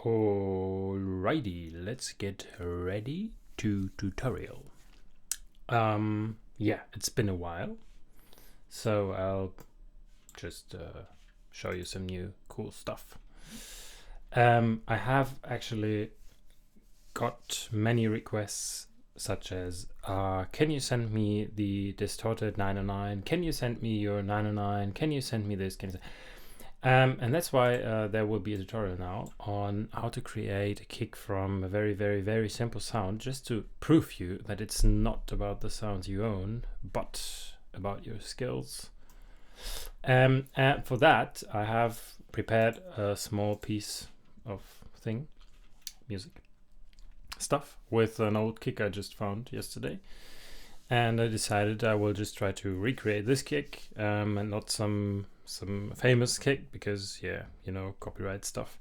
Alrighty, let's get ready to tutorial. Yeah, it's been a while, so I'll just show you some new cool stuff. I have actually got many requests such as, can you send me the distorted 909? Can you send me your 909? Can you send me this? And that's why there will be a tutorial now on how to create a kick from a very, very, very simple sound, just to prove you that it's not about the sounds you own, but about your skills. And for that, I have prepared a small piece of music stuff, with an old kick I just found yesterday. And I decided I will just try to recreate this kick, and not some famous kick, because copyright stuff.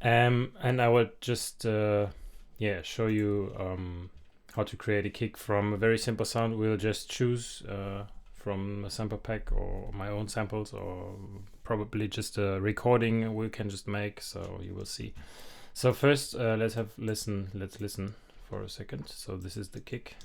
And I will just show you how to create a kick from a very simple sound. We'll just choose from a sample pack or my own samples, or probably just a recording we can just make, so you will see. So first let's listen for a second. So this is the kick.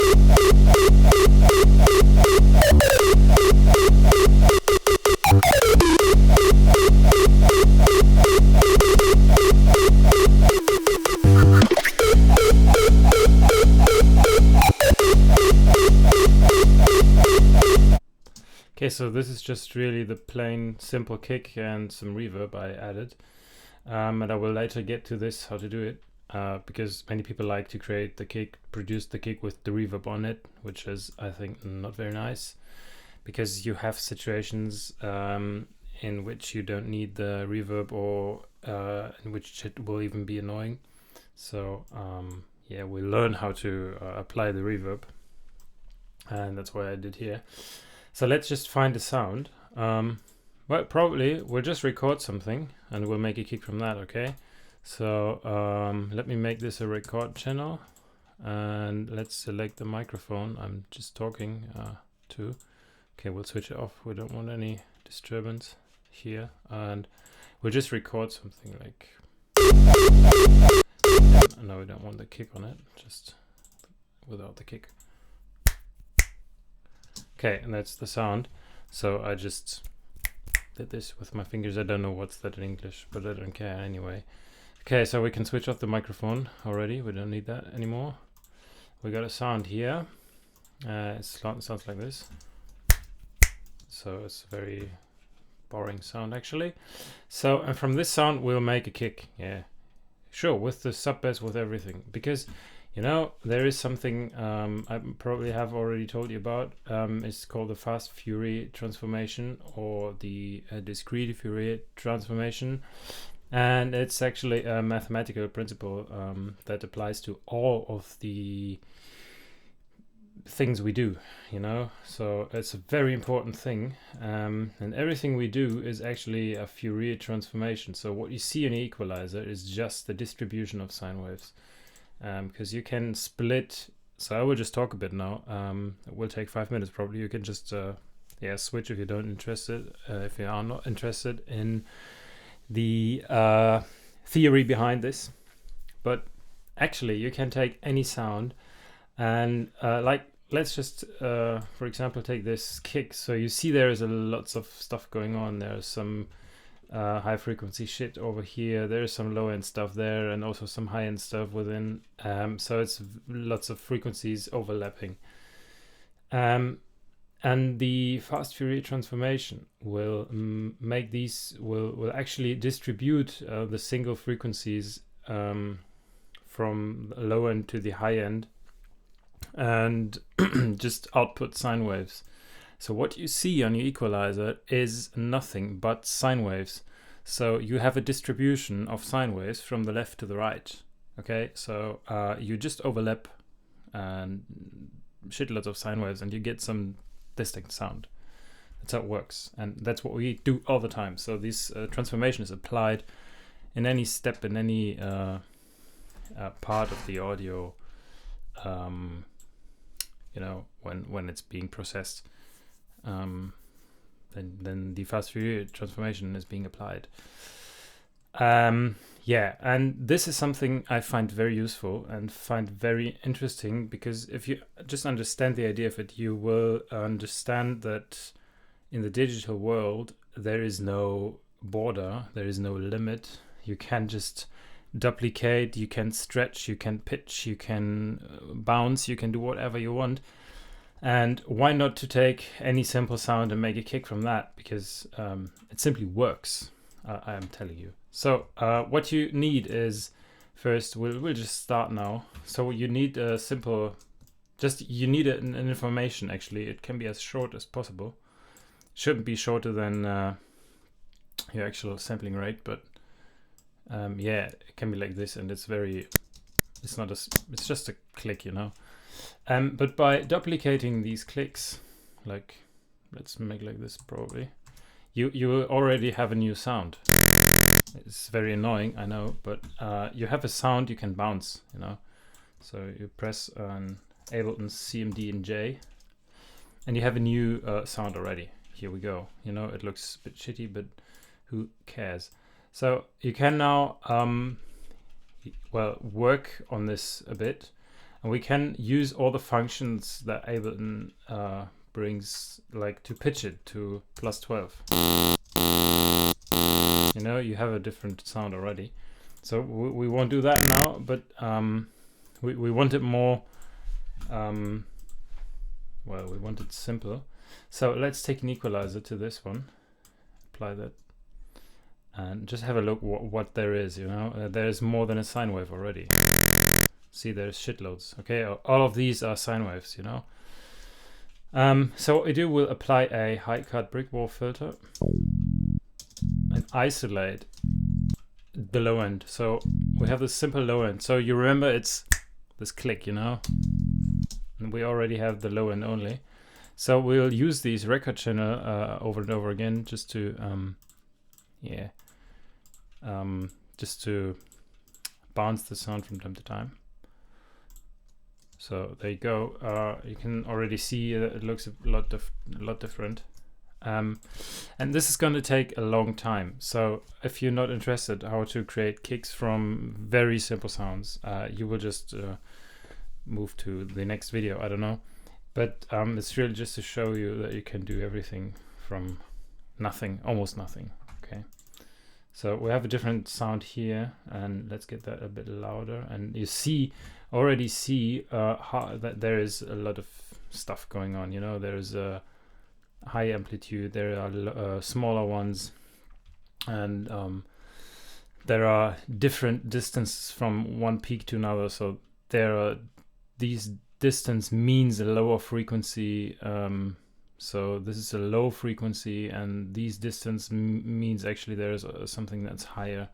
Okay, so this is just really the plain simple kick and some reverb I added. And I will later get to this, how to do it, because many people like to create the kick, produce the kick with the reverb on it, which is, I think, not very nice, because you have situations in which you don't need the reverb, or in which it will even be annoying. So we learn how to apply the reverb, and that's what I did here. So let's just find a sound. Well, probably we'll just record something and we'll make a kick from that, okay? So let me make this a record channel, and let's select the microphone I'm just talking to. Okay, we'll switch it off. We don't want any disturbance here, and we'll just record something like... No, we don't want the kick on it, just without the kick. Okay, and that's the sound. So I just did this with my fingers. I don't know what's that in English, but I don't care anyway. Okay, so we can switch off the microphone already. We don't need that anymore. We got a sound here. It sounds like this. So it's a very boring sound, actually. So, and from this sound, we'll make a kick. Yeah, sure, with the sub bass, with everything, because there is something I probably have already told you about. It's called the fast Fourier transformation, or the discrete Fourier transformation. And it's actually a mathematical principle that applies to all of the things we do, So it's a very important thing. And everything we do is actually a Fourier transformation. So what you see in the equalizer is just the distribution of sine waves. Because you can split. So I will just talk a bit now. It will take 5 minutes probably. You can just switch if you don't interested. If you are not interested in the theory behind this, but actually you can take any sound and let's just for example take this kick. So you see there is lots of stuff going on. There's some high frequency shit over here, there's some low end stuff there, and also some high end stuff within, so it's lots of frequencies overlapping, and the fast Fourier transformation will make these will actually distribute the single frequencies from the low end to the high end, and just output sine waves. So what you see on your equalizer is nothing but sine waves. So you have a distribution of sine waves from the left to the right. Okay, so you just overlap and shitloads of sine waves, and you get some distinct sound. That's how it works, and that's what we do all the time. So this transformation is applied in any step, in any part of the audio, when it's being processed. Then the fast Fourier transformation is being applied. Yeah, and this is something I find very useful and find very interesting, because if you just understand the idea of it, you will understand that in the digital world, there is no border, there is no limit. You can just duplicate, you can stretch, you can pitch, you can bounce, you can do whatever you want. And why not to take any simple sound and make a kick from that? Because it simply works, I am telling you. So what you need is, first, we'll just start now. So you need a simple, you need an information, actually. It can be as short as possible. Shouldn't be shorter than your actual sampling rate, but yeah, it can be like this, and it's just a click, you know. But by duplicating these clicks, like, let's make like this probably, you already have a new sound. It's very annoying, I know, but you have a sound you can bounce, you know. So you press an Ableton CMD and J, and you have a new sound already. Here we go. You know, it looks a bit shitty, but who cares? So you can now, well, work on this a bit, and we can use all the functions that Ableton brings, like to pitch it to +12. You know, you have a different sound already. So we won't do that now, but we want it more, well, we want it simple. So let's take an equalizer to this one, apply that, and just have a look what there is, you know. There's more than a sine wave already. See, there's shitloads. Okay, all of these are sine waves, you know. So what we do, we'll apply a high cut brick wall filter and isolate the low end. So we have this simple low end. So you remember it's this click, you know, and we already have the low end only. So we'll use these record channel over and over again, just to just to bounce the sound from time to time. So there you go. You can already see it looks a lot different. And this is going to take a long time. So if you're not interested how to create kicks from very simple sounds, you will just move to the next video. I don't know. But it's really just to show you that you can do everything from nothing, almost nothing. Okay. So we have a different sound here, and let's get that a bit louder. And you already see how that there is a lot of stuff going on. You know, there's a high amplitude, there are smaller ones, and there are different distances from one peak to another. So these distance means a lower frequency. So this is a low frequency, and these distance means actually there's something that's higher,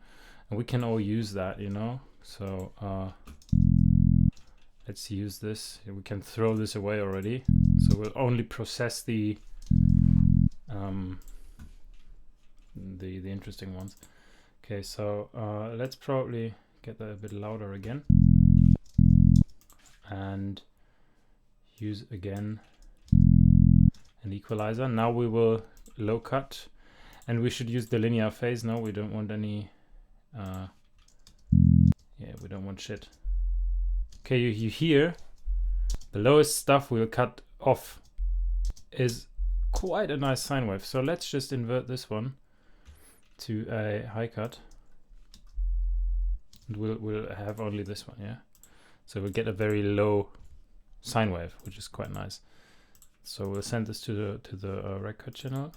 and we can all use that, you know. So let's use this. We can throw this away already. So we'll only process the interesting ones. Okay, so let's probably get that a bit louder again, and use again an equalizer. Now we will low cut, and we should use the linear phase. No, we don't want any yeah, we don't want shit. Okay, you hear the lowest stuff we'll cut off is quite a nice sine wave. So let's just invert this one to a high cut, and we'll have only this one. Yeah, so we'll get a very low sine wave, which is quite nice. So we'll send this to the record channel,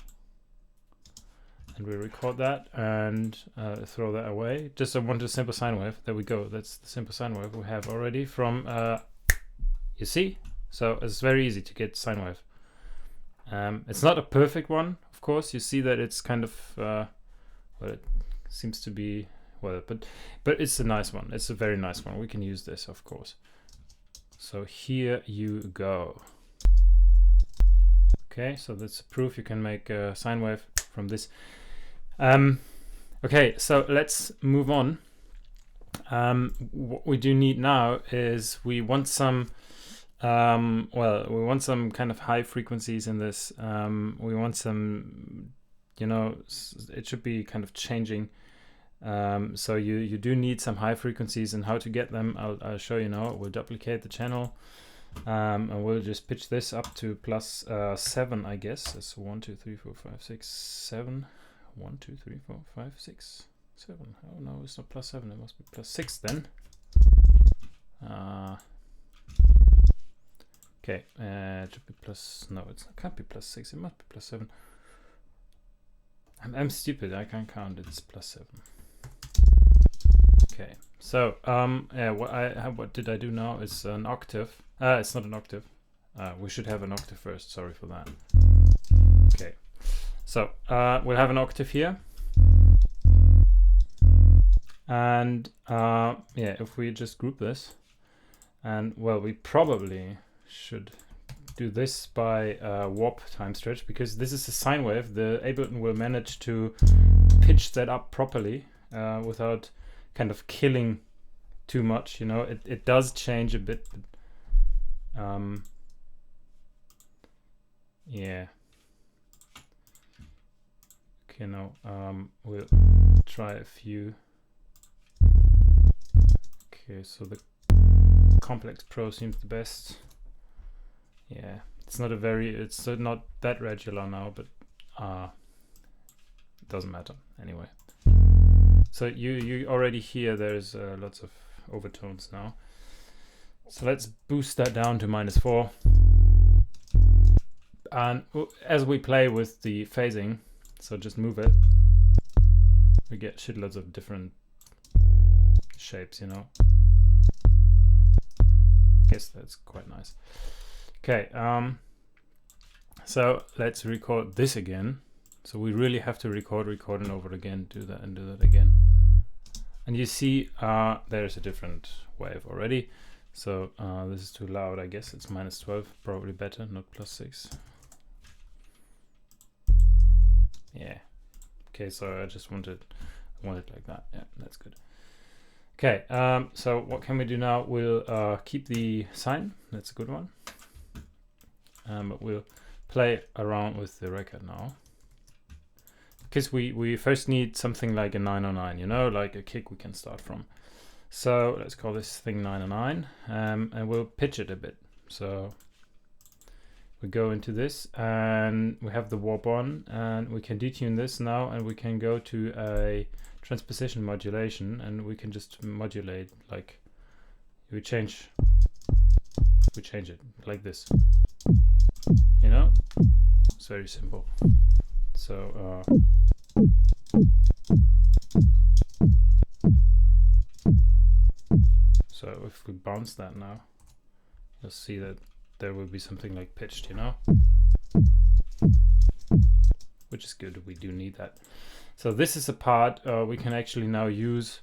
and we record that and throw that away. Just I want a simple sine wave. There we go. That's the simple sine wave we have already from you see. So it's very easy to get sine wave. It's not a perfect one, of course. You see that it's kind of well, it seems to be, well, but it's a nice one. It's a very nice one. We can use this, of course. So here you go. Okay, so that's proof you can make a sine wave from this. Okay, so let's move on. What we do need now is we want some well, we want some kind of high frequencies in this. We want some, you know, it should be kind of changing So you do need some high frequencies, and how to get them I'll show you now. We'll duplicate the channel, and we'll just pitch this up to plus 7, I guess. It's 1 2 3 4 5 6 7. 1 2 3 4 5 6 7. Oh no, it's not plus 7, it must be plus 6 then. Okay, it should be plus, no, it can't be plus 6, it must be plus 7. I'm stupid, I can't count, it's plus 7. Okay, so yeah, what did I do now? It's an octave. It's not an octave. We should have an octave first, sorry for that. Okay, so we'll have an octave here. And yeah, if we just group this, and well, we probably should do this by warp time stretch, because this is a sine wave. The Ableton will manage to pitch that up properly without kind of killing too much, you know. It does change a bit, but yeah. Okay, now we'll try a few. Okay, so the Complex Pro seems the best. Yeah, it's not that regular now, but it doesn't matter anyway. So you already hear there's lots of overtones now. So let's boost that down to -4. And as we play with the phasing, so just move it, we get shitloads of different shapes, you know. Guess that's quite nice. Okay, so let's record this again. So we really have to record and over again, do that and do that again. And you see there's a different wave already. So this is too loud, I guess. It's -12, probably better, not +6. Yeah. Okay, so I just want it like that. Yeah, that's good. Okay, so what can we do now? We'll keep the sine, that's a good one. But we'll play around with the record now. Because we first need something like a 909, you know, like a kick we can start from. So let's call this thing 909, and we'll pitch it a bit. So we go into this, and we have the warp on, and we can detune this now, and we can go to a transposition modulation, and we can just modulate, like we change it like this, you know. It's very simple. So so if we bounce that now, you'll see that there will be something like pitched, you know, which is good. We do need that. So this is a part we can actually now use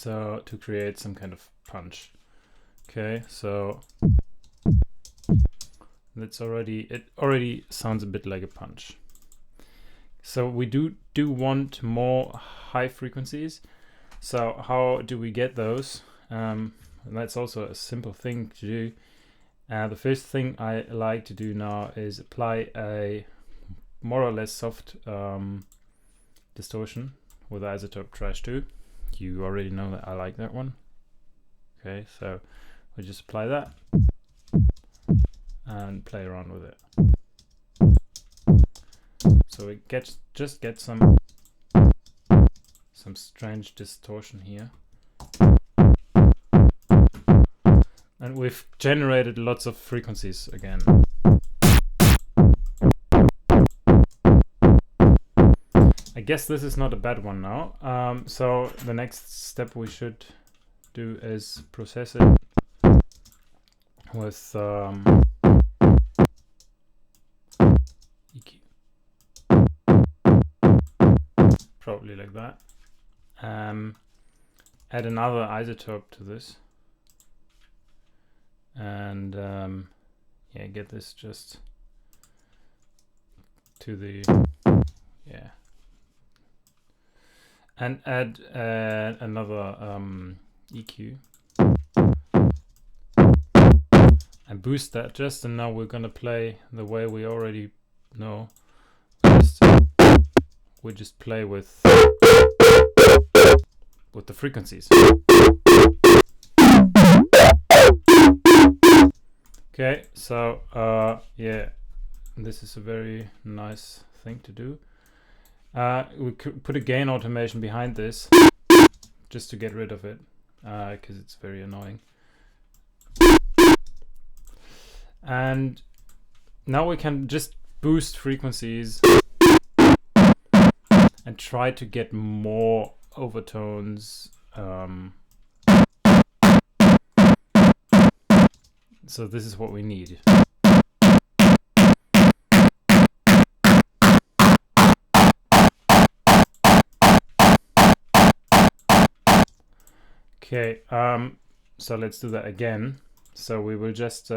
to create some kind of punch. Okay, so it already sounds a bit like a punch. So we do want more high frequencies. So how do we get those? And that's also a simple thing to do. The first thing I like to do now is apply a more or less soft distortion with iZotope Trash 2. You already know that I like that one. Okay, so we just apply that and play around with it. So it just gets some strange distortion here. And we've generated lots of frequencies again. I guess this is not a bad one now. So the next step we should do is process it with EQ. Probably like that. Add another iZotope to this. And yeah, get this just to the, yeah, and add another EQ and boost that just, and now we're gonna play the way we already know. We just play with the frequencies. Okay, so yeah, this is a very nice thing to do. We could put a gain automation behind this just to get rid of it, because it's very annoying. And now we can just boost frequencies and try to get more overtones. So this is what we need. Okay, so let's do that again. So we will just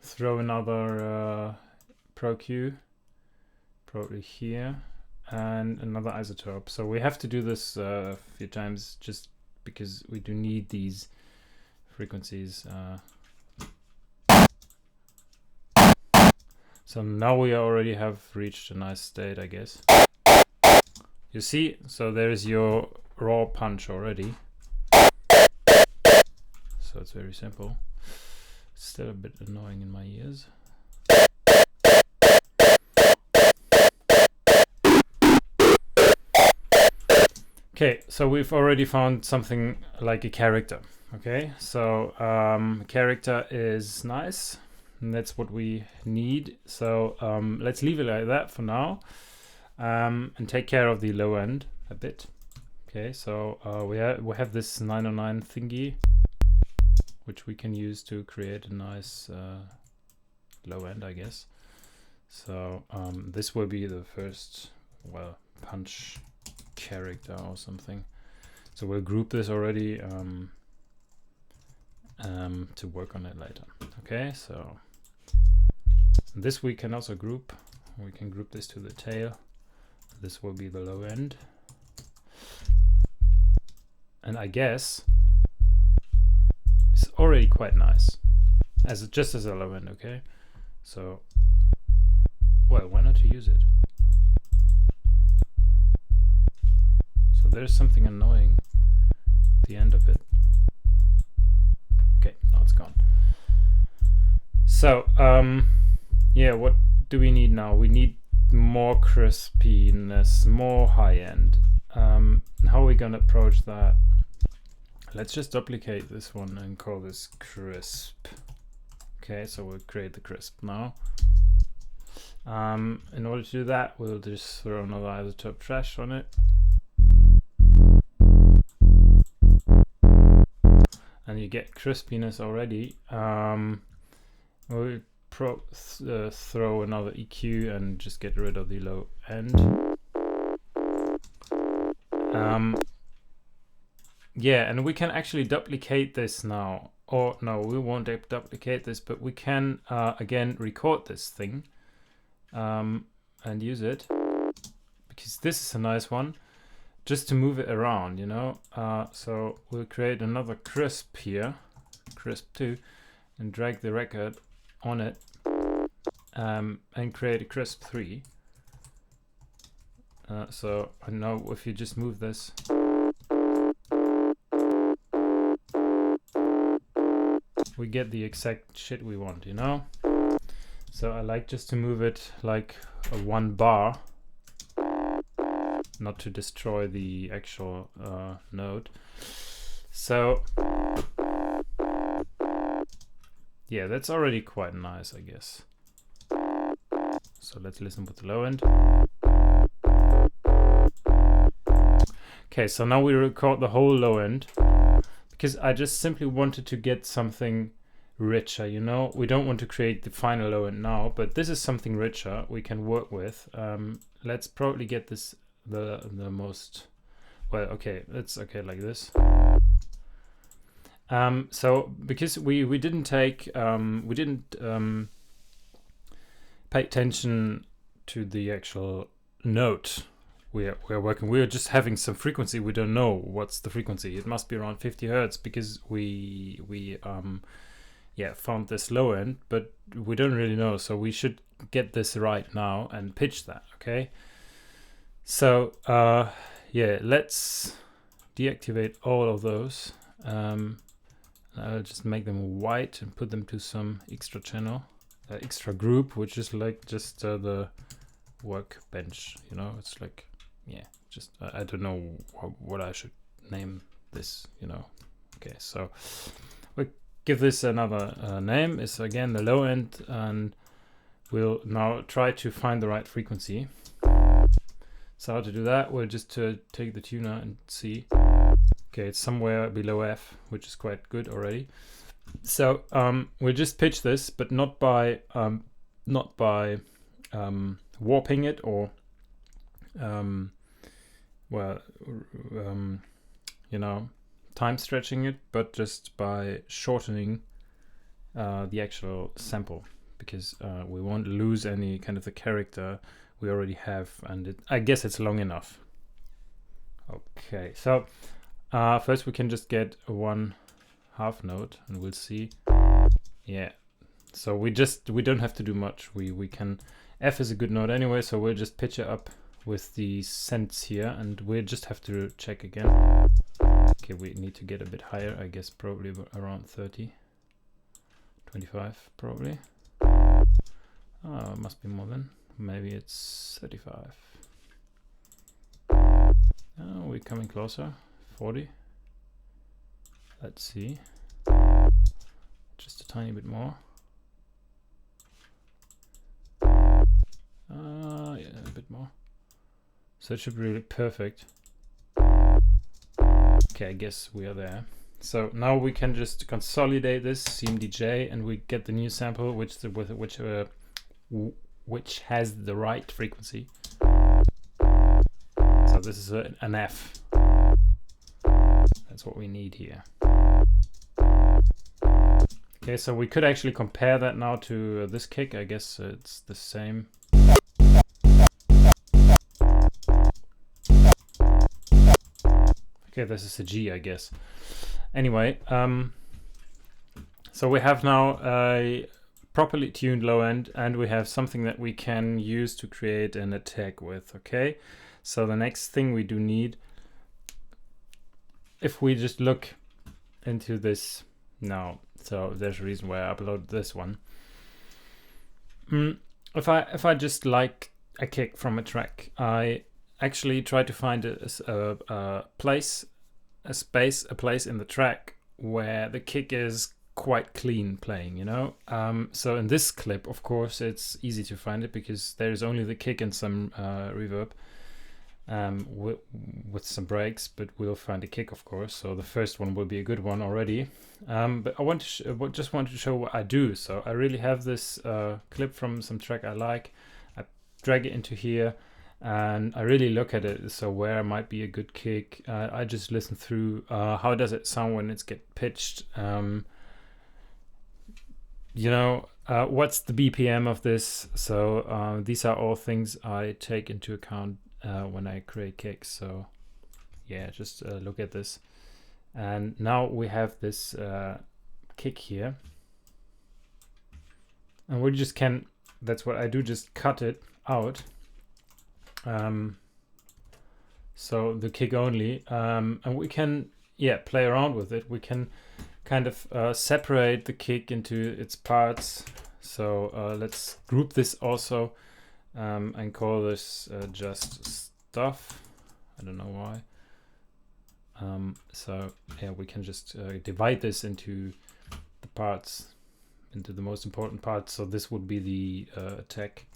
throw another Pro Q probably here and another isotope. So we have to do this a few times just because we do need these frequencies. So now we already have reached a nice state, I guess. You see, so there's your raw punch already. So it's very simple. Still a bit annoying in my ears. Okay, so we've already found something like a character. Okay, so character is nice, and that's what we need. So let's leave it like that for now, and take care of the low end a bit. Okay, so we have this 909 thingy, which we can use to create a nice low end, I guess. So this will be the first, well, punch character or something. So we'll group this already to work on it later. Okay, so this we can also group. We can group this to the tail. This will be the low end. And I guess it's already quite nice just as a low end. Okay, so well, why not to use it? So there's something annoying at the end of it. Okay, now it's gone. So yeah, what do we need now? We need more crispiness, more high end. How are we gonna approach that? Let's just duplicate this one and call this crisp. Okay, so we'll create the crisp now. In order to do that, we'll just throw another isotope trash on it. And you get crispiness already. We'll throw another EQ and just get rid of the low end. Yeah, and we can actually duplicate this now. Or no, we won't duplicate this, but we can again record this thing and use it, because this is a nice one just to move it around, you know. So we'll create another crisp here, crisp 2, and drag the record on it and create a crisp 3. So I know if you just move this, we get the exact shit we want, you know. So I like just to move it like a 1 bar, not to destroy the actual note. So yeah, that's already quite nice, I guess. So let's listen with the low end. Okay, so now we record the whole low end, because I just simply wanted to get something richer, you know. We don't want to create the final low end now, but this is something richer we can work with. Let's probably get this the most, well, okay, it's okay like this. So because we didn't take we didn't pay attention to the actual note we're working, we're just having some frequency. We don't know what's the frequency. It must be around 50 hertz because we found this low end, but we don't really know. So we should get this right now and pitch that. Okay, so yeah, let's deactivate all of those. I'll just make them white and put them to some extra channel, extra group, which is like just the workbench, you know. It's like, yeah, just I don't know what I should name this, you know. Okay, so we'll give this another name. It's again the low end, and we'll now try to find the right frequency. So how to do that? We'll just take the tuner and see. Okay, it's somewhere below F, which is quite good already. So we'll just pitch this, but not by warping it or you know, time stretching it, but just by shortening the actual sample, because we won't lose any kind of the character we already have, and I guess it's long enough. Okay, so first we can just get one half note and we'll see. Yeah, so we don't have to do much. We can, F is a good note anyway, so we'll just pitch it up with the cents here, and we'll just have to check again. Okay, we need to get a bit higher, I guess, probably around 30, 25 probably. Oh, it must be more than, maybe it's 35. Oh, we're coming closer. 40. Let's see. Just a tiny bit more. Yeah, a bit more. So it should be really perfect. Okay, I guess we are there. So now we can just consolidate this CMDJ, and we get the new sample, which has the right frequency. So this is an F. That's what we need here. Okay, so we could actually compare that now to this kick. I guess it's the same. Okay, this is a G, I guess. Anyway, so we have now a properly tuned low end, and we have something that we can use to create an attack with. Okay, so the next thing we do need, if we just look into this now, so there's a reason why I uploaded this one. If I just like a kick from a track, I actually try to find a place in the track where the kick is quite clean playing, you know. So in this clip, of course, it's easy to find it because there's only the kick and some reverb. With some breaks, but we'll find a kick, of course. So the first one will be a good one already. But I just want to show what I do. So I really have this clip from some track I like. I drag it into here, and I really look at it. So where might be a good kick? I just listen through. How does it sound when it's get pitched? You know, what's the BPM of this? So these are all things I take into account when I create kicks. So yeah, just look at this, and now we have this kick here, and we just can, that's what I do, just cut it out, so the kick only, and we can play around with it. We can kind of separate the kick into its parts. So let's group this also, and call this just stuff. I don't know why. So yeah, we can just divide this into the parts, into the most important parts. So this would be the attack.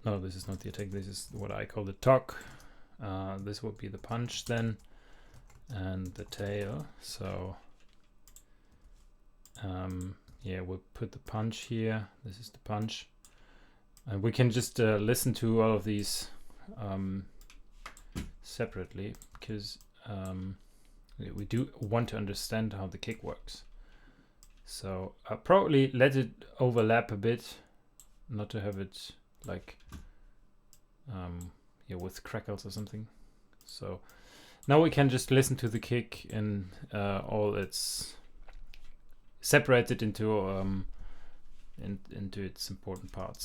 No, this is not the attack. This is what I call the talk. This would be the punch then, and the tail. So yeah, we'll put the punch here. This is the punch. And we can just listen to all of these separately, because we do want to understand how the kick works. So I'll probably let it overlap a bit, not to have it like with crackles or something. So now we can just listen to the kick in all its separated into its important parts.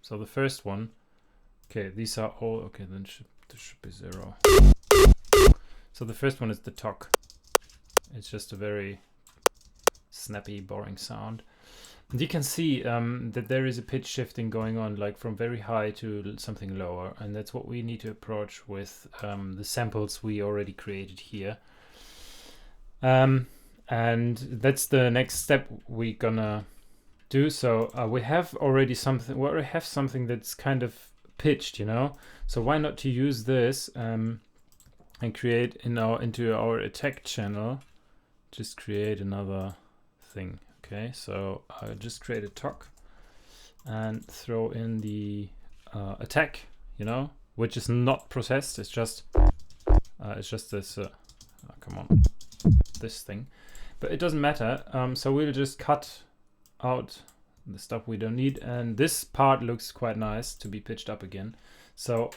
So the first one, Okay, these are all okay. Then there should be 0. So the first one is the talk. It's just a very snappy, boring sound. And you can see that there is a pitch shifting going on, like from very high to something lower, and that's what we need to approach with the samples we already created here. And that's the next step we're gonna do. So we have already something. We already have something that's kind of pitched, you know. So why not to use this and create into our attack channel? Just create another thing. Okay, so I'll just create a talk and throw in the attack, you know, which is not processed. It's just this. Come on, this thing. But it doesn't matter. So we'll just cut out the stuff we don't need, and this part looks quite nice to be pitched up again. So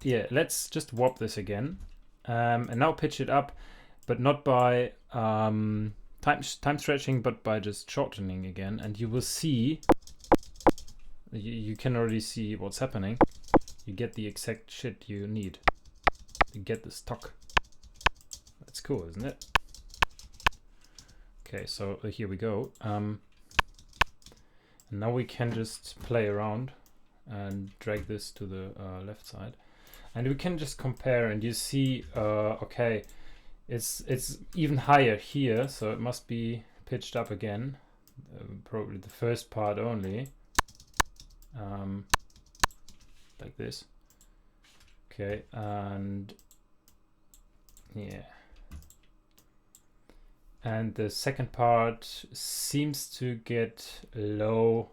yeah, let's just warp this again, and now pitch it up, but not by time stretching, but by just shortening again. And you will see, you can already see what's happening. You get the exact shit you need. You get the stock. That's cool, isn't it? Okay, so here we go. And now we can just play around and drag this to the left side, and we can just compare, and you see, okay, it's even higher here, so it must be pitched up again, probably the first part only, like this. Okay, and yeah. And the second part seems to get low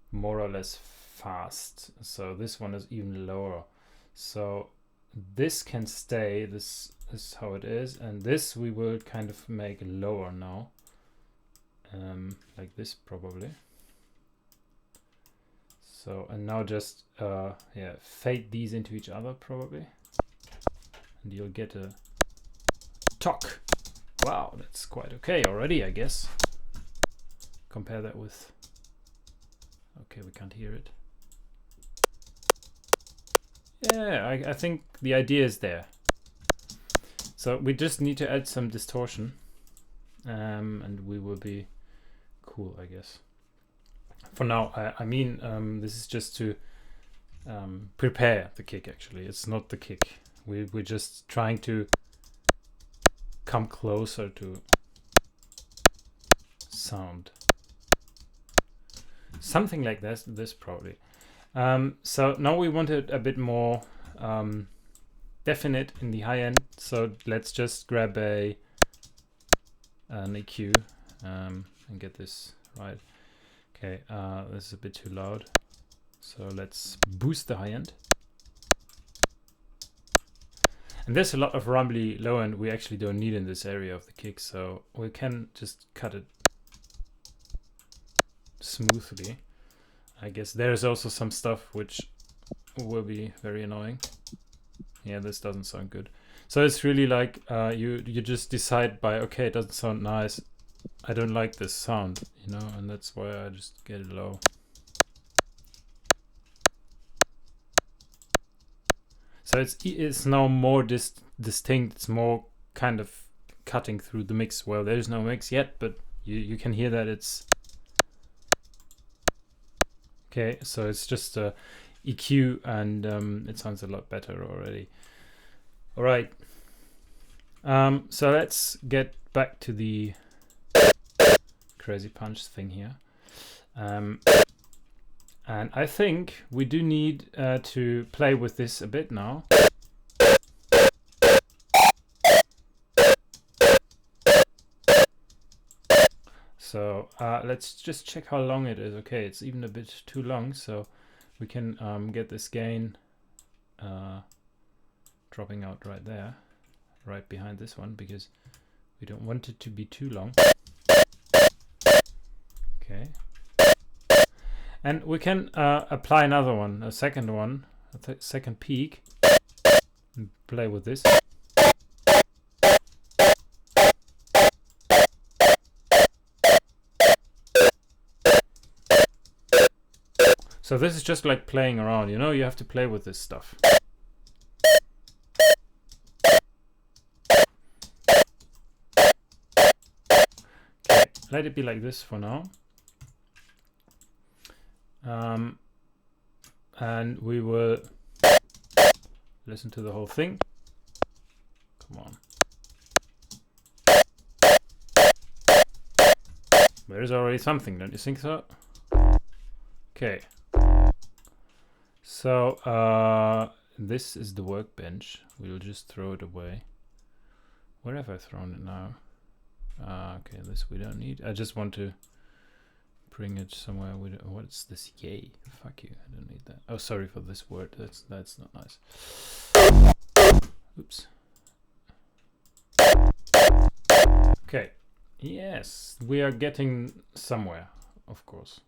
more or less fast. So this one is even lower. So this can stay. This is how it is. And this we will kind of make lower now. Like this probably. So, and now just yeah, fade these into each other probably. And you'll get a talk. Wow, that's quite okay already, I guess. Compare that with... Okay, we can't hear it. Yeah, I think the idea is there. So we just need to add some distortion. And we will be cool, I guess. For now, I mean, this is just to prepare the kick, actually. It's not the kick. We're just trying to come closer to sound, something like this probably. So now we want it a bit more definite in the high end, so let's just grab an EQ and get this right. Okay, this is a bit too loud, so let's boost the high end. And there's a lot of rumbly low end we actually don't need in this area of the kick, so we can just cut it smoothly. I guess there's also some stuff which will be very annoying. Yeah, this doesn't sound good. So it's really like you just decide by, okay, it doesn't sound nice. I don't like this sound, you know, and that's why I just get it low. So it's now more distinct. It's more kind of cutting through the mix. Well, there's no mix yet, but you can hear that it's okay. So it's just a EQ, and it sounds a lot better already. All right. So let's get back to the Crazy Punch thing here. And I think we do need to play with this a bit now. So let's just check how long it is. Okay, it's even a bit too long, so we can get this gain dropping out right there, right behind this one, because we don't want it to be too long. Okay. And we can apply another one, a second one, a second peak, and play with this. So this is just like playing around, you know, you have to play with this stuff. Okay, let it be like this for now. And we will listen to the whole thing. Come on. There's already something, don't you think so? Okay. So this is the workbench. We'll just throw it away. Where have I thrown it now? Okay, this we don't need. I just want to bring it somewhere. What's this? Yay! Fuck you! I don't need that. Oh, sorry for this word. That's not nice. Oops. Okay. Yes, we are getting somewhere, of course.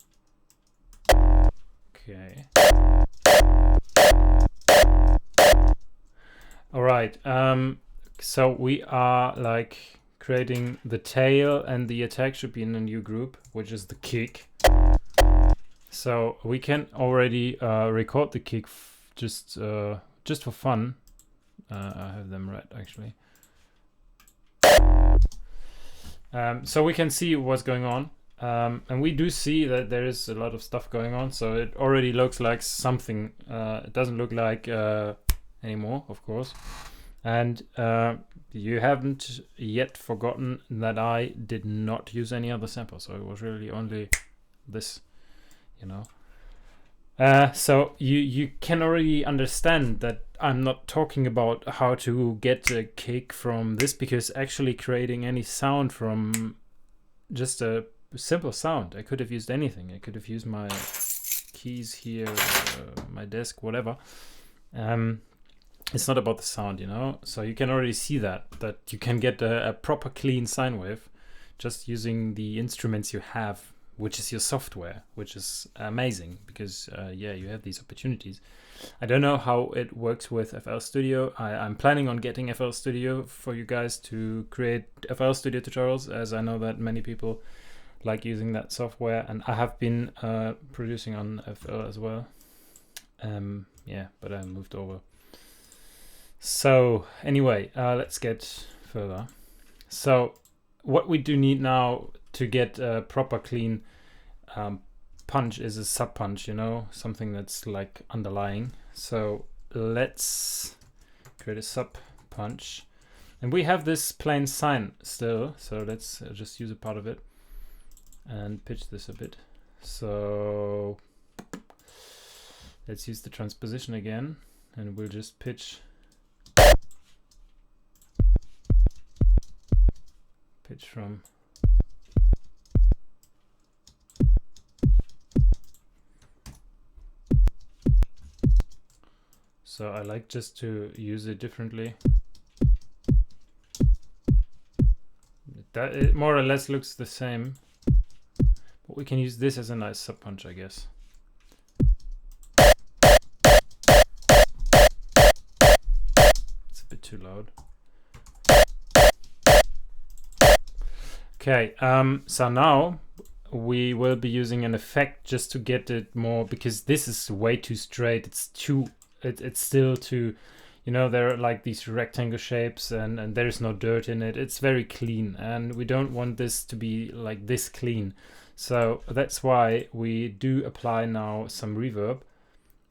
Okay. All right. So we are like creating the tail, and the attack should be in a new group, which is the kick. So we can already record the kick just for fun. I have them right actually. So we can see what's going on. And we do see that there is a lot of stuff going on. So it already looks like something. It doesn't look like anymore, of course. And you haven't yet forgotten that I did not use any other sample. So it was really only this, you know. So you can already understand that I'm not talking about how to get a kick from this, because actually creating any sound from just a simple sound, I could have used anything. I could have used my keys here, my desk, whatever. It's not about the sound, you know. So you can already see that you can get a proper clean sine wave just using the instruments you have, which is your software, which is amazing because yeah, you have these opportunities. I don't know how it works with FL Studio. I'm planning on getting FL Studio for you guys to create FL Studio tutorials, as I know that many people like using that software, and I have been producing on FL as well. Yeah, but I moved over. So anyway, let's get further. So what we do need now to get a proper clean punch is a sub punch, you know, something that's like underlying. So let's create a sub punch, and we have this plain sine still, so let's just use a part of it and pitch this a bit. So let's use the transposition again, and we'll just pitch from so I like just to use it differently. That it more or less looks the same, but we can use this as a nice sub punch, I guess. It's a bit too loud. Okay, so now we will be using an effect just to get it more, because this is way too straight. It's still too, you know, there are like these rectangle shapes and there's no dirt in it. It's very clean, and we don't want this to be like this clean. So that's why we do apply now some reverb.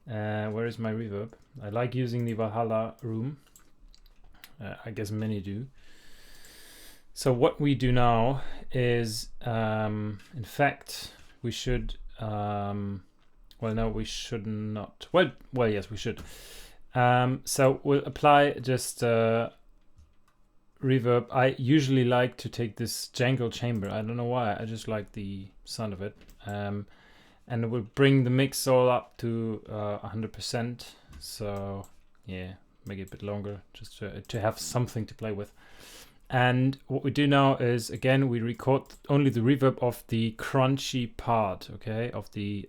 Where is my reverb? I like using the Valhalla room. I guess many do. So what we do now is, in fact, we should, well, no, we should not. Well, yes, we should. So we'll apply just reverb. I usually like to take this jangle chamber. I don't know why. I just like the sound of it. And it will bring the mix all up to 100%. So yeah, make it a bit longer just to have something to play with. And what we do now is, again, we record only the reverb of the crunchy part, okay, of the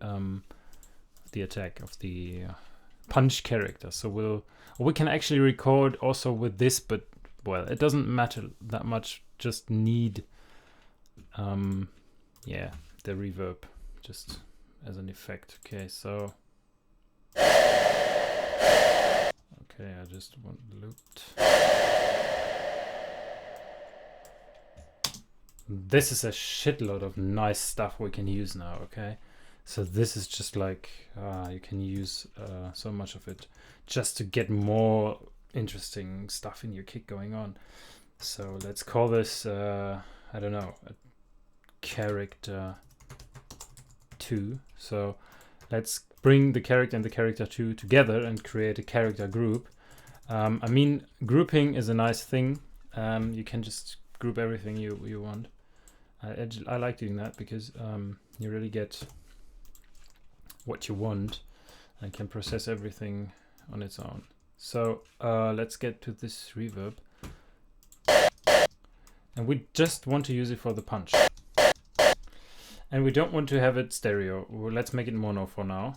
attack, of the punch character. So we can actually record also with this, but well, it doesn't matter that much. Just need, yeah, the reverb just as an effect. Okay, so okay, I just want looped. This is a shitload of nice stuff we can use now. Okay, so this is just like you can use so much of it just to get more interesting stuff in your kick going on. So let's call this I don't know, a character 2. So let's bring the character and the character 2 together and create a character group. I mean, grouping is a nice thing. You can just group everything you want. I like doing that because you really get what you want and can process everything on its own. So let's get to this reverb. And we just want to use it for the punch. And we don't want to have it stereo. Well, let's make it mono for now.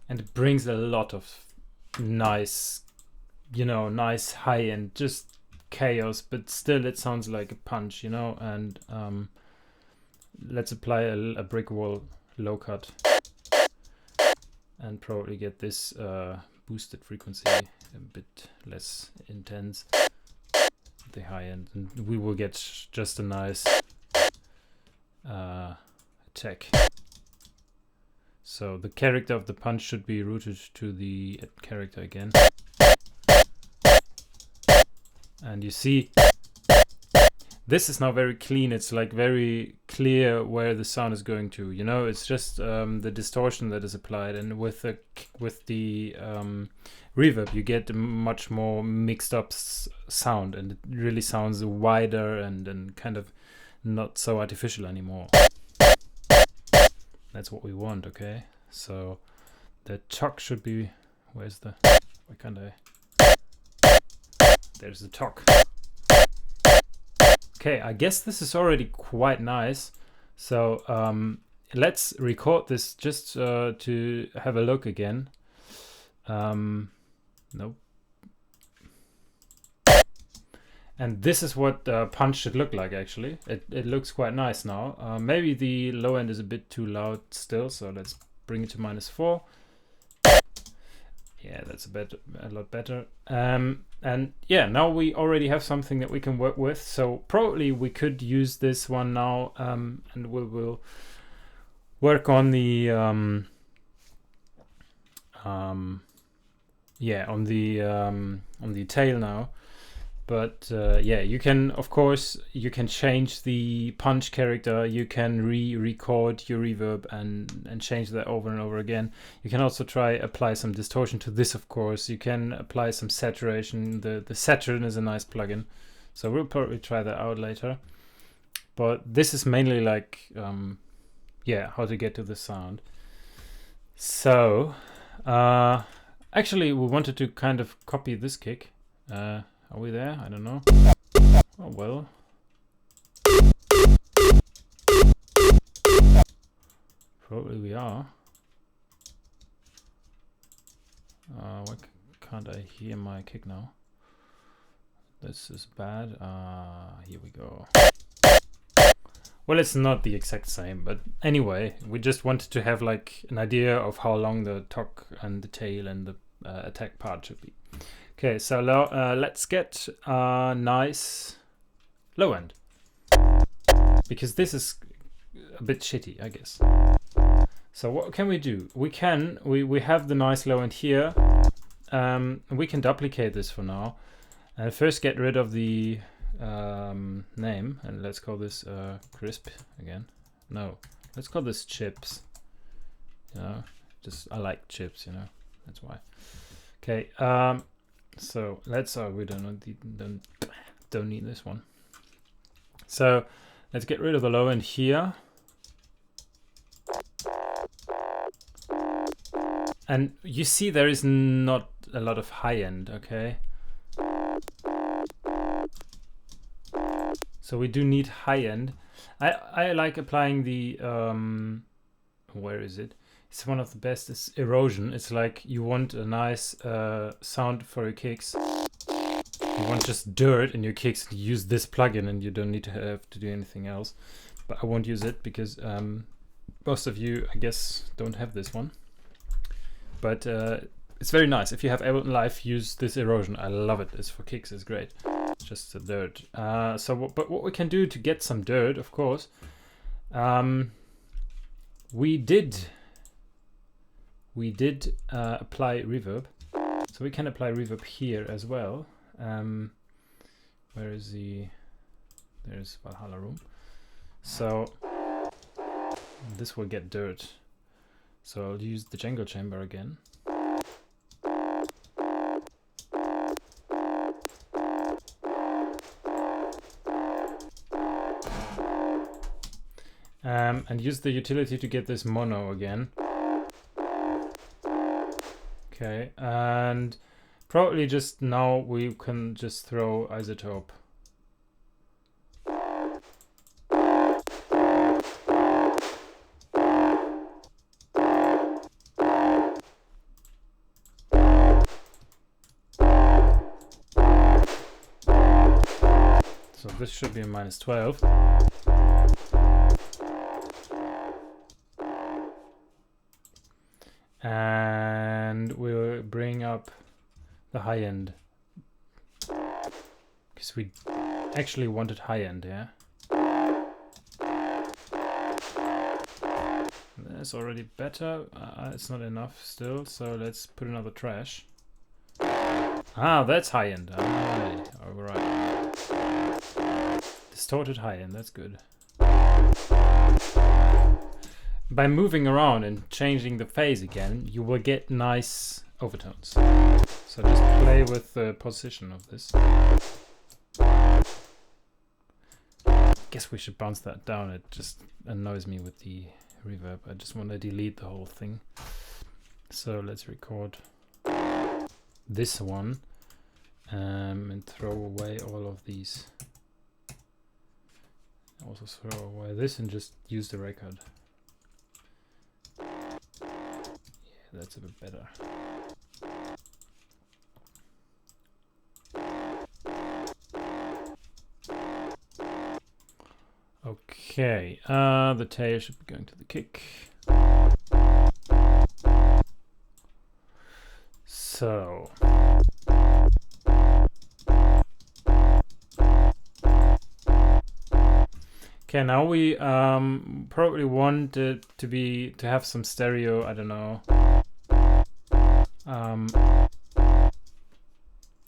And it brings a lot of nice, you know, nice high-end, just chaos, but still it sounds like a punch, you know. And let's apply a brick wall low cut and probably get this boosted frequency a bit less intense, the high end, and we will get just a nice attack. So the character of the punch should be routed to the character again. And you see, this is now very clean. It's like very clear where the sound is going to. You know, it's just the distortion that is applied, and with the reverb, you get a much more mixed up sound, and it really sounds wider and kind of not so artificial anymore. That's what we want. Okay, so the talk should be, where's the, why can't I, there's the talk. Okay, I guess this is already quite nice. So let's record this just to have a look again. Nope. And this is what punch should look like, actually. It looks quite nice now. Maybe the low end is a bit too loud still, so let's bring it to -4. Yeah, that's a lot better. And yeah, now we already have something that we can work with. So probably we could use this one now, and we'll work on the yeah, on the tail now. But yeah, you can, of course, you can change the punch character. You can re-record your reverb and change that over and over again. You can also apply some distortion to this, of course. You can apply some saturation. The Saturn is a nice plugin, so we'll probably try that out later. But this is mainly like, yeah, how to get to the sound. So actually, we wanted to kind of copy this kick. Are we there? I don't know. Oh well. Probably we are. Why can't I hear my kick now? This is bad. Here we go. Well, it's not the exact same, but anyway, we just wanted to have like an idea of how long the talk and the tail and the attack part should be. Okay, so let's get a nice low end, because this is a bit shitty, I guess. So what can we do? We have the nice low end here. We can duplicate this for now, and first get rid of the name, and let's call this crisp again. No, let's call this chips. You know, just I like chips, you know, that's why. Okay. So let's we don't need this one. So let's get rid of the low end here, and you see there is not a lot of high end. Okay, so we do need high end. I like applying the where is it? It's one of the best. It's erosion. It's like you want a nice sound for your kicks. You want just dirt in your kicks. You use this plugin, and you don't need to have to do anything else. But I won't use it because Most of you, I guess, don't have this one, but it's very nice. If you have Ableton Live, use this erosion. I love it. It's for kicks. It's great. It's just the dirt. But what we can do to get some dirt, of course, we did apply reverb, so we can apply reverb here as well. Where is the? There's Valhalla Room. So this will get dirt. So I'll use the Django chamber again. And use the utility to get this mono again. Okay, and probably just now we can just throw iZotope. So this should be a -12. And we'll bring up the high end, because we actually wanted high end, yeah? That's already better. It's not enough still, so let's put another trash. Ah, that's high end. Alright. Distorted high end, that's good. By moving around and changing the phase again, you will get nice overtones. So just play with the position of this. Guess we should bounce that down. It just annoys me with the reverb. I just want to delete the whole thing. So let's record this one and throw away all of these. Also throw away this and just use the record. Yeah, that's a bit better. Okay, the tail should be going to the kick. So okay, now we probably want it to have some stereo, I don't know.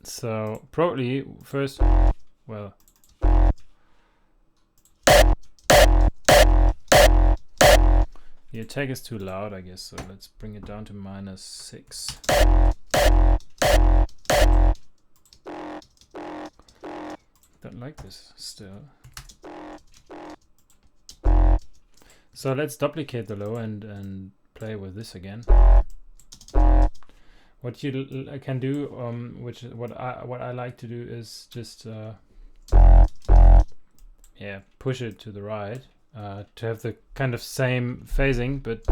So probably first, well, the attack is too loud, I guess, so let's bring it down to -6. Don't like this still. So let's duplicate the low end and play with this again. What you can do, what I like to do is just yeah, push it to the right to have the kind of same phasing, but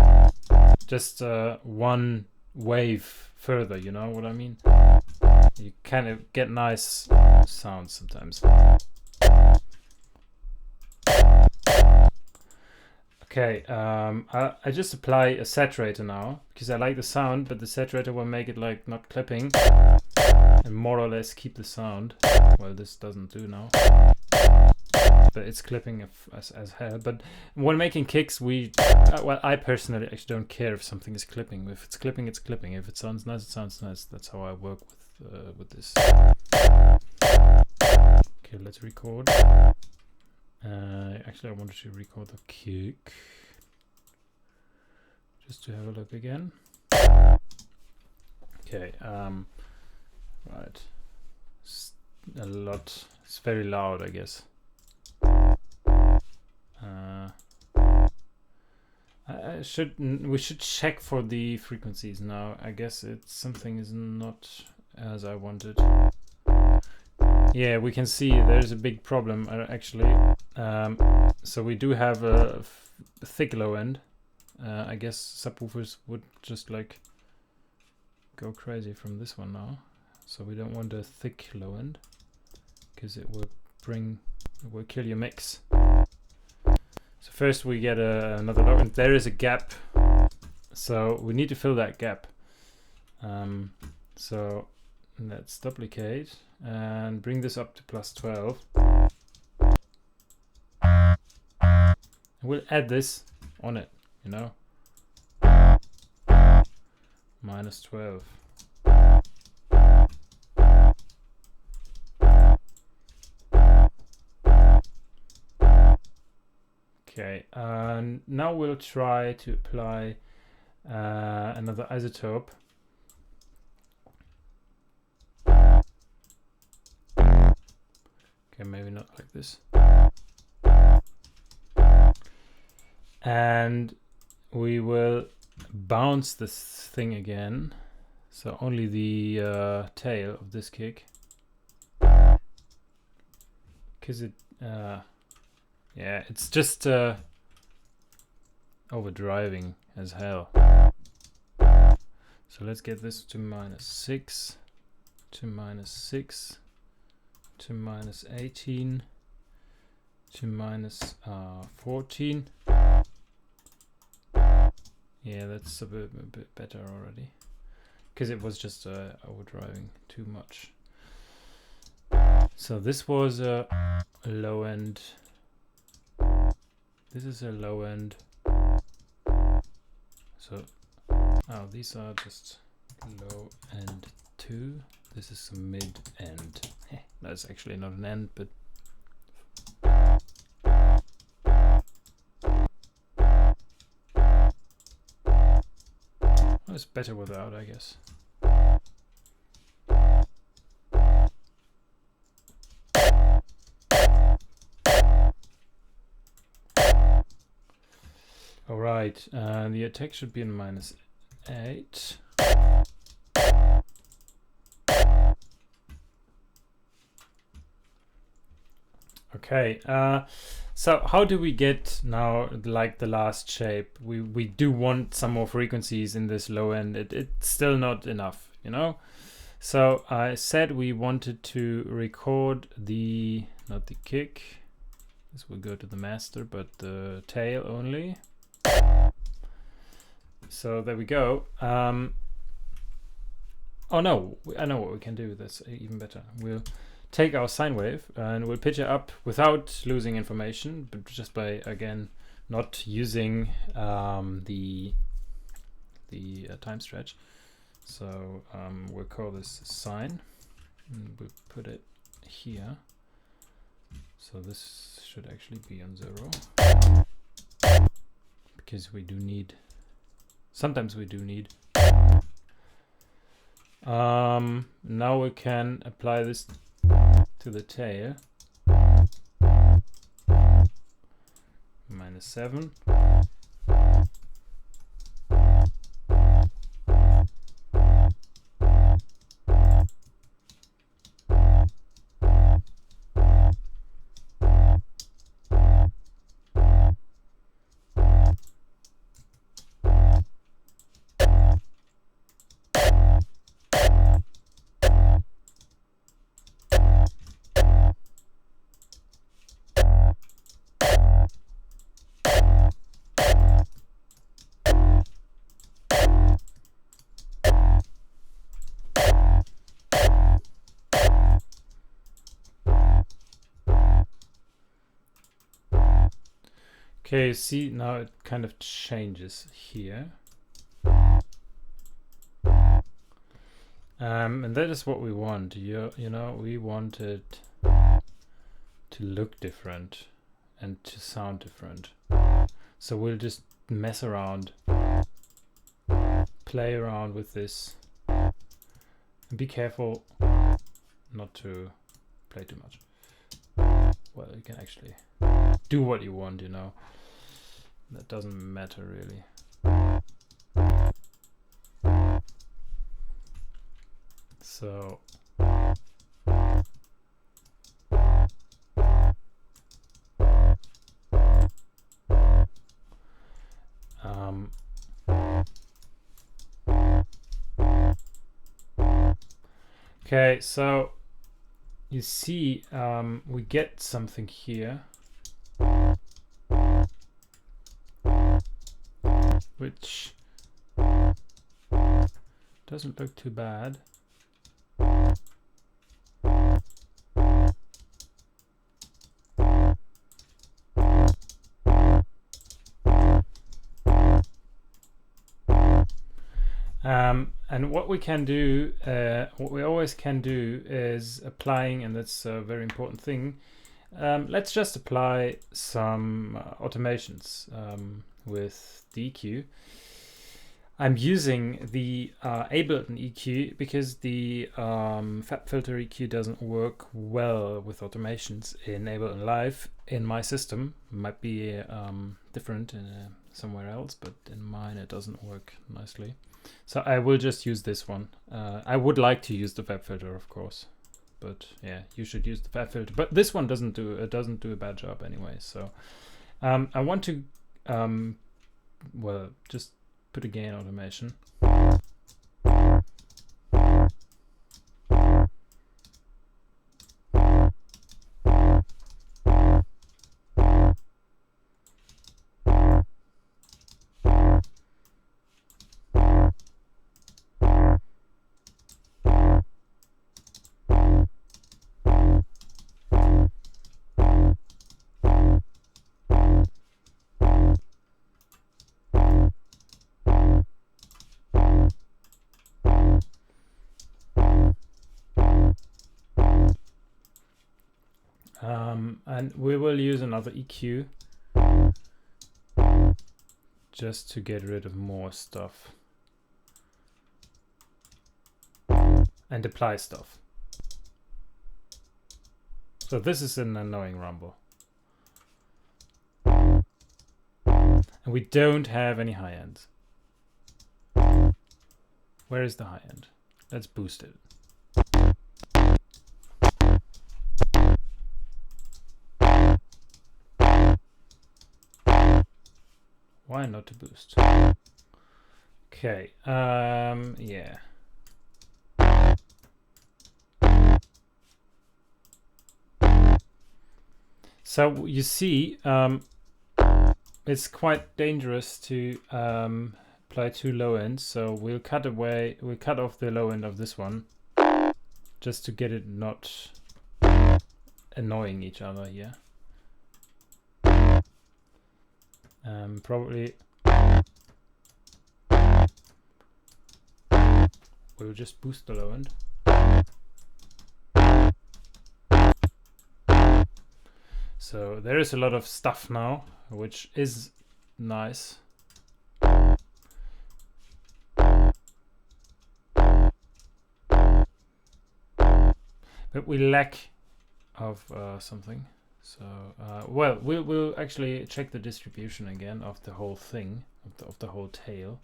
just one wave further. You know what I mean? You kind of get nice sounds sometimes. Okay, I just apply a saturator now because I like the sound, but the saturator will make it like not clipping and more or less keep the sound. Well, this doesn't do now, but it's clipping as hell. But when making kicks, well, I personally actually don't care if something is clipping. If it's clipping, it's clipping. If it sounds nice, it sounds nice. That's how I work with this. Okay, let's record. Actually, I wanted to record the kick just to have a look again. Okay, right. It's very loud, I guess. We should check for the frequencies now. I guess something is not as I wanted. Yeah, we can see there's a big problem actually. So we do have a thick low end. I guess subwoofers would just like go crazy from this one now. So we don't want a thick low end because it will kill your mix. So first we get another low end. There is a gap, so we need to fill that gap. So let's duplicate and bring this up to +12. We'll add this on it, you know, -12. Okay, now we'll try to apply another isotope. Okay, maybe not like this. And we will bounce this thing again. So only the tail of this kick. Because it, yeah, it's just overdriving as hell. So let's get this to -6, to -6, to -18, to -14. Yeah, that's a bit better already, because it was just overdriving too much. So this was a low end. This is a low end. So, oh, these are just low end 2. This is a mid end. That's actually not an end, but it's better without, I guess. All right, the attack should be in -8. Okay, so how do we get now like the last shape? We do want some more frequencies in this low end. It's still not enough, you know? So I said we wanted to record the, not the kick. This will go to the master, but the tail only. So there we go. Oh no, I know what we can do. That's even better. We'll take our sine wave and we'll pitch it up without losing information, but just by, again, not using the time stretch. So we'll call this sine, and we'll put it here. So this should actually be on 0, because we do need, sometimes we do need. Now we can apply this to the tail. -7. Okay, see, now it kind of changes here. And that is what we want. You know, we want it to look different and to sound different. So we'll just mess around, play around with this, and be careful not to play too much. Well, you can actually do what you want, you know. That doesn't matter really. So okay, so you see we get something here. which doesn't look too bad. And what we can do, what we always can do is applying, and that's a very important thing. Let's just apply some automations with the EQ. I'm using the Ableton EQ because the FabFilter EQ doesn't work well with automations in Ableton Live. In my system, it might be different in somewhere else, but in mine it doesn't work nicely. So I will just use this one. I would like to use the FabFilter, of course, but yeah, you should use the FabFilter. But this one doesn't do a bad job anyway. So I want to well, just put a gain automation. And we will use another EQ just to get rid of more stuff and apply stuff. So this is an annoying rumble. And we don't have any high ends. Where is the high end? Let's boost it. Why not to boost? Okay, yeah. So you see, it's quite dangerous to apply too low ends. So we'll cut off the low end of this one, just to get it not annoying each other here. Probably we'll just boost the low end. So there is a lot of stuff now, which is nice. But we lack of something. So, well, we'll actually check the distribution again of the whole thing, of the whole tail.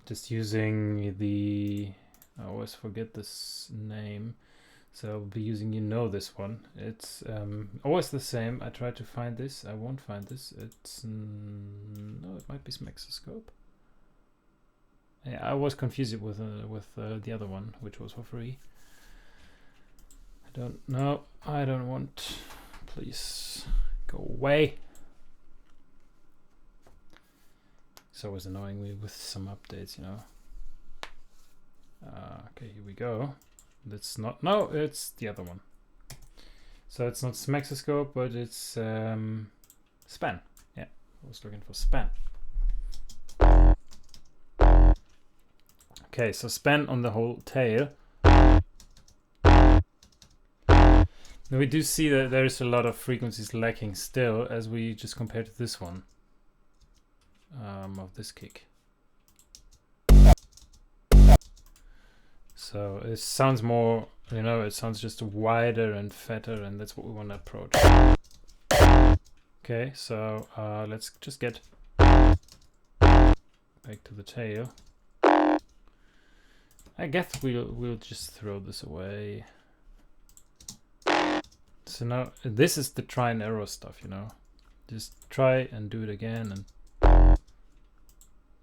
Just using the, I always forget this name, so I'll be using this one. It's always the same. I try to find this. I won't find this. It's no, it might be Smexoscope. Yeah, I was confused with the other one, which was for free. I don't want, please go away. It's always annoying me with some updates, you know. Okay, here we go. That's not, no, it's the other one. So it's not Smexoscope, but it's Span. Yeah, I was looking for Span. Okay, so Span on the whole tail. Now we do see that there is a lot of frequencies lacking still, as we just compared to this one of this kick. So it sounds more, you know, it sounds just wider and fatter, and that's what we want to approach. Okay, so let's just get back to the tail. I guess we'll just throw this away. So now this is the try and error stuff, you know. Just try and do it again and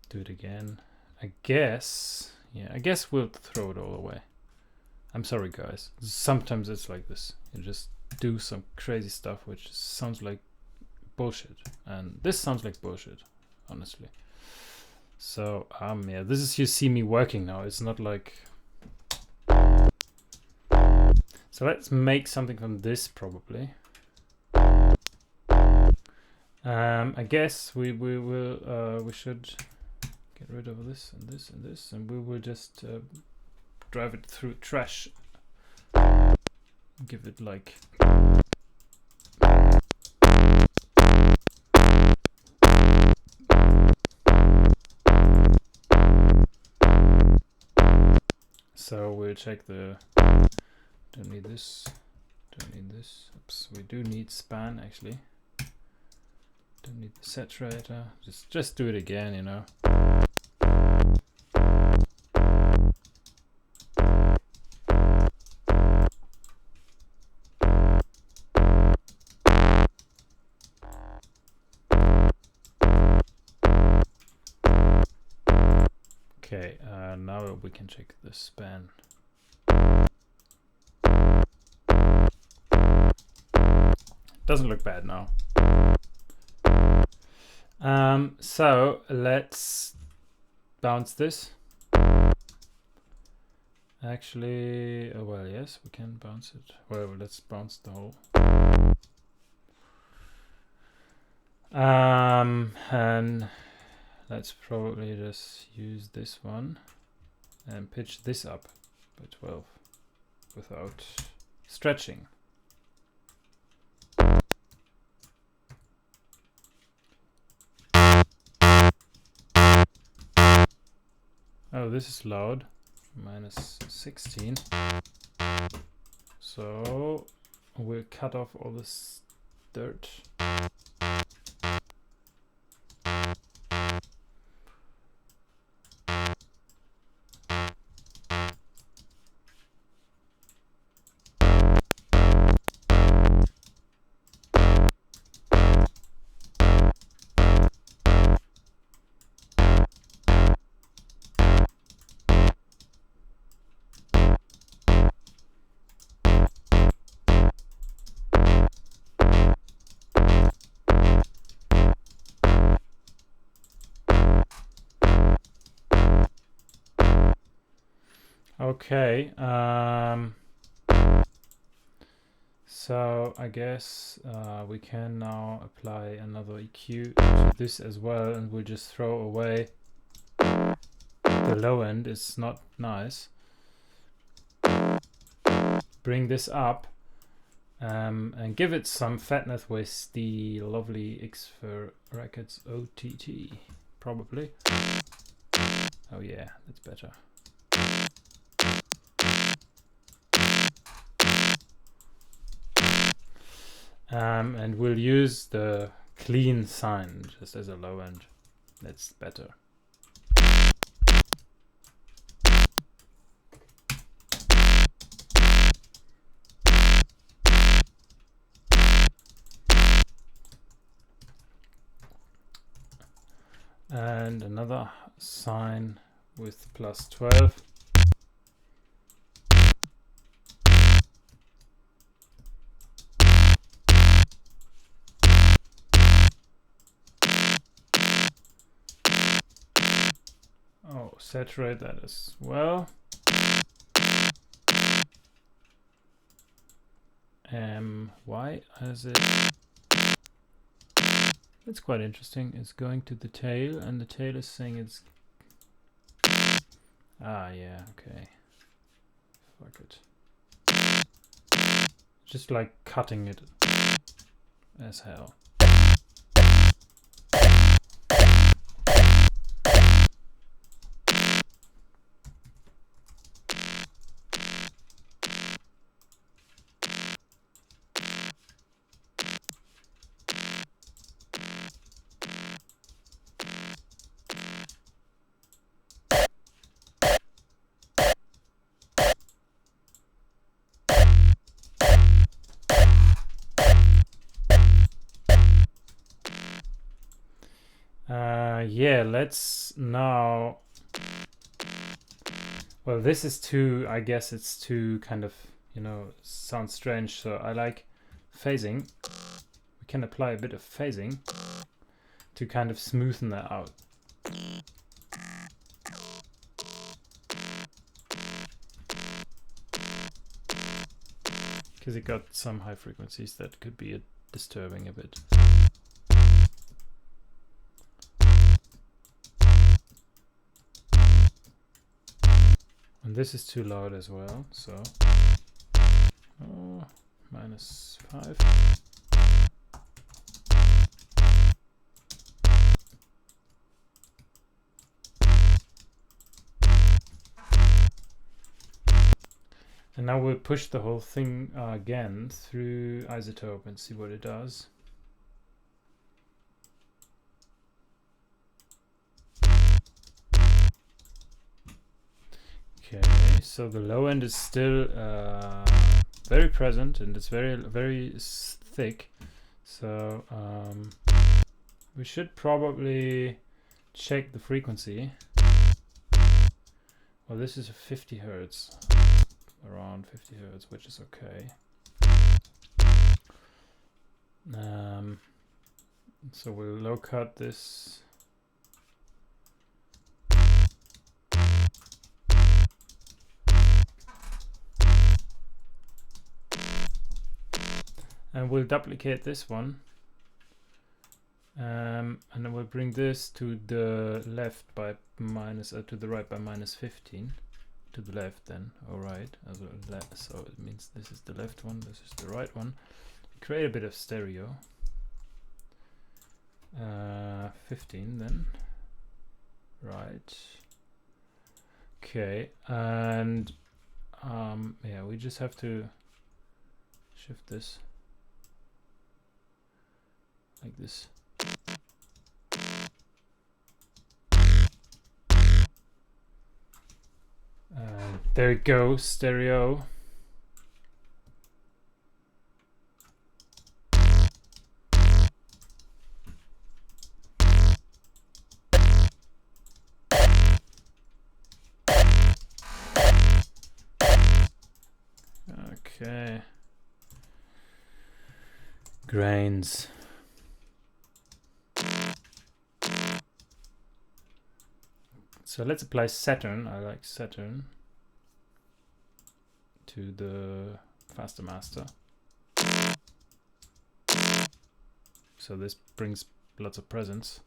do it again. I guess, yeah, I guess we'll throw it all away. I'm sorry, guys. Sometimes it's like this. You just do some crazy stuff which sounds like bullshit, and this sounds like bullshit. honestly. So yeah, this is, you see me working now. It's not like. So let's make something from this probably. I guess we should get rid of this and this and this, and we will just drive it through trash. Give it like. So we'll check the. Don't need this. Don't need this. Oops. We do need span actually. Don't need the saturator. Just do it again, you know. Okay, now we can check the span. Doesn't look bad now. So let's bounce this. Actually, well, yes, we can bounce it. Well, let's bounce the whole. And let's probably just use this one and pitch this up by 12 without stretching. Oh, this is loud. Minus 16. So we'll cut off all this dirt. Okay, so I guess we can now apply another EQ to this as well, and we'll just throw away the low end. It's not nice. Bring this up and give it some fatness with the lovely Xfer Records OTT, probably. Oh yeah, that's better. And we'll use the clean sine just as a low end. That's better. And another sine with plus 12. Oh, saturate that as well. Why is it? That's quite interesting. It's going to the tail, and the tail is saying it's. Ah, yeah, okay. Fuck it. Just like cutting it as hell. Yeah, let's now. Well, this is too, I guess it's too kind of, you know, sounds strange. So I like phasing. We can apply a bit of phasing to kind of smoothen that out. Because it got some high frequencies that could be disturbing a bit. And this is too loud as well, so -5. And now we'll push the whole thing again through iZotope and see what it does. Okay, so the low end is still very present, and it's very thick. So we should probably check the frequency. Well, this is a 50 hertz, around 50 hertz, which is okay. So we'll low cut this. And we'll duplicate this one. And then we'll bring this to the left by to the right by -15. To the left then, alright. So it means this is the left one, this is the right one. Create a bit of stereo. 15 then. Right. Okay, and yeah, we just have to shift this like this. There it goes, stereo. Okay. Grains. So let's apply Saturn. I like Saturn to the Faster Master. So this brings lots of presence.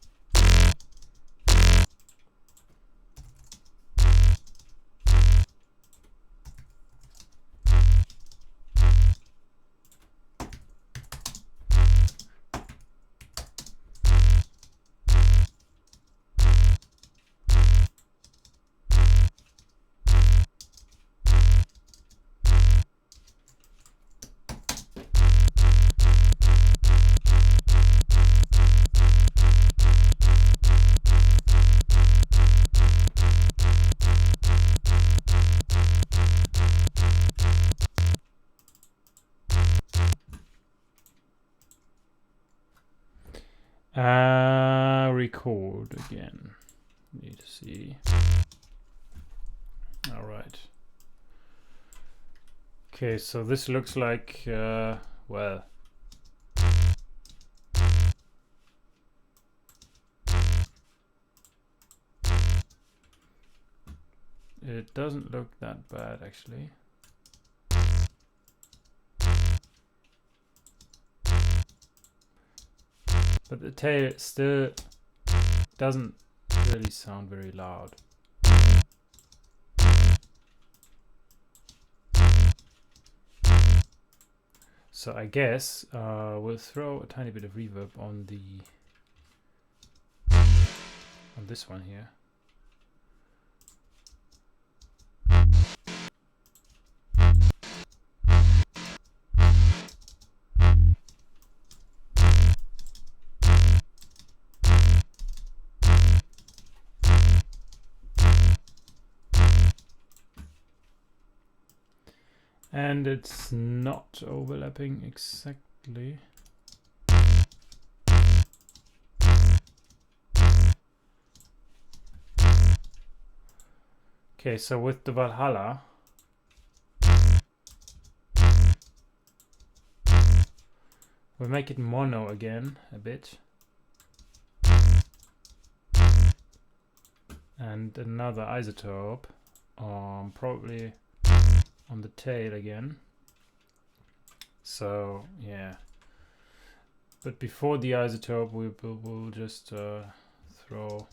Record again. Need to see. All right. Okay, so this looks like well. It doesn't look that bad actually. But the tail still doesn't really sound very loud. So I guess we'll throw a tiny bit of reverb on this one here. And it's not overlapping exactly. Okay, so with the Valhalla, we'll make it mono again a bit. and another isotope, probably on the tail again. So yeah, but before the isotope we'll just throw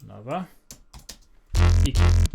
another EQ.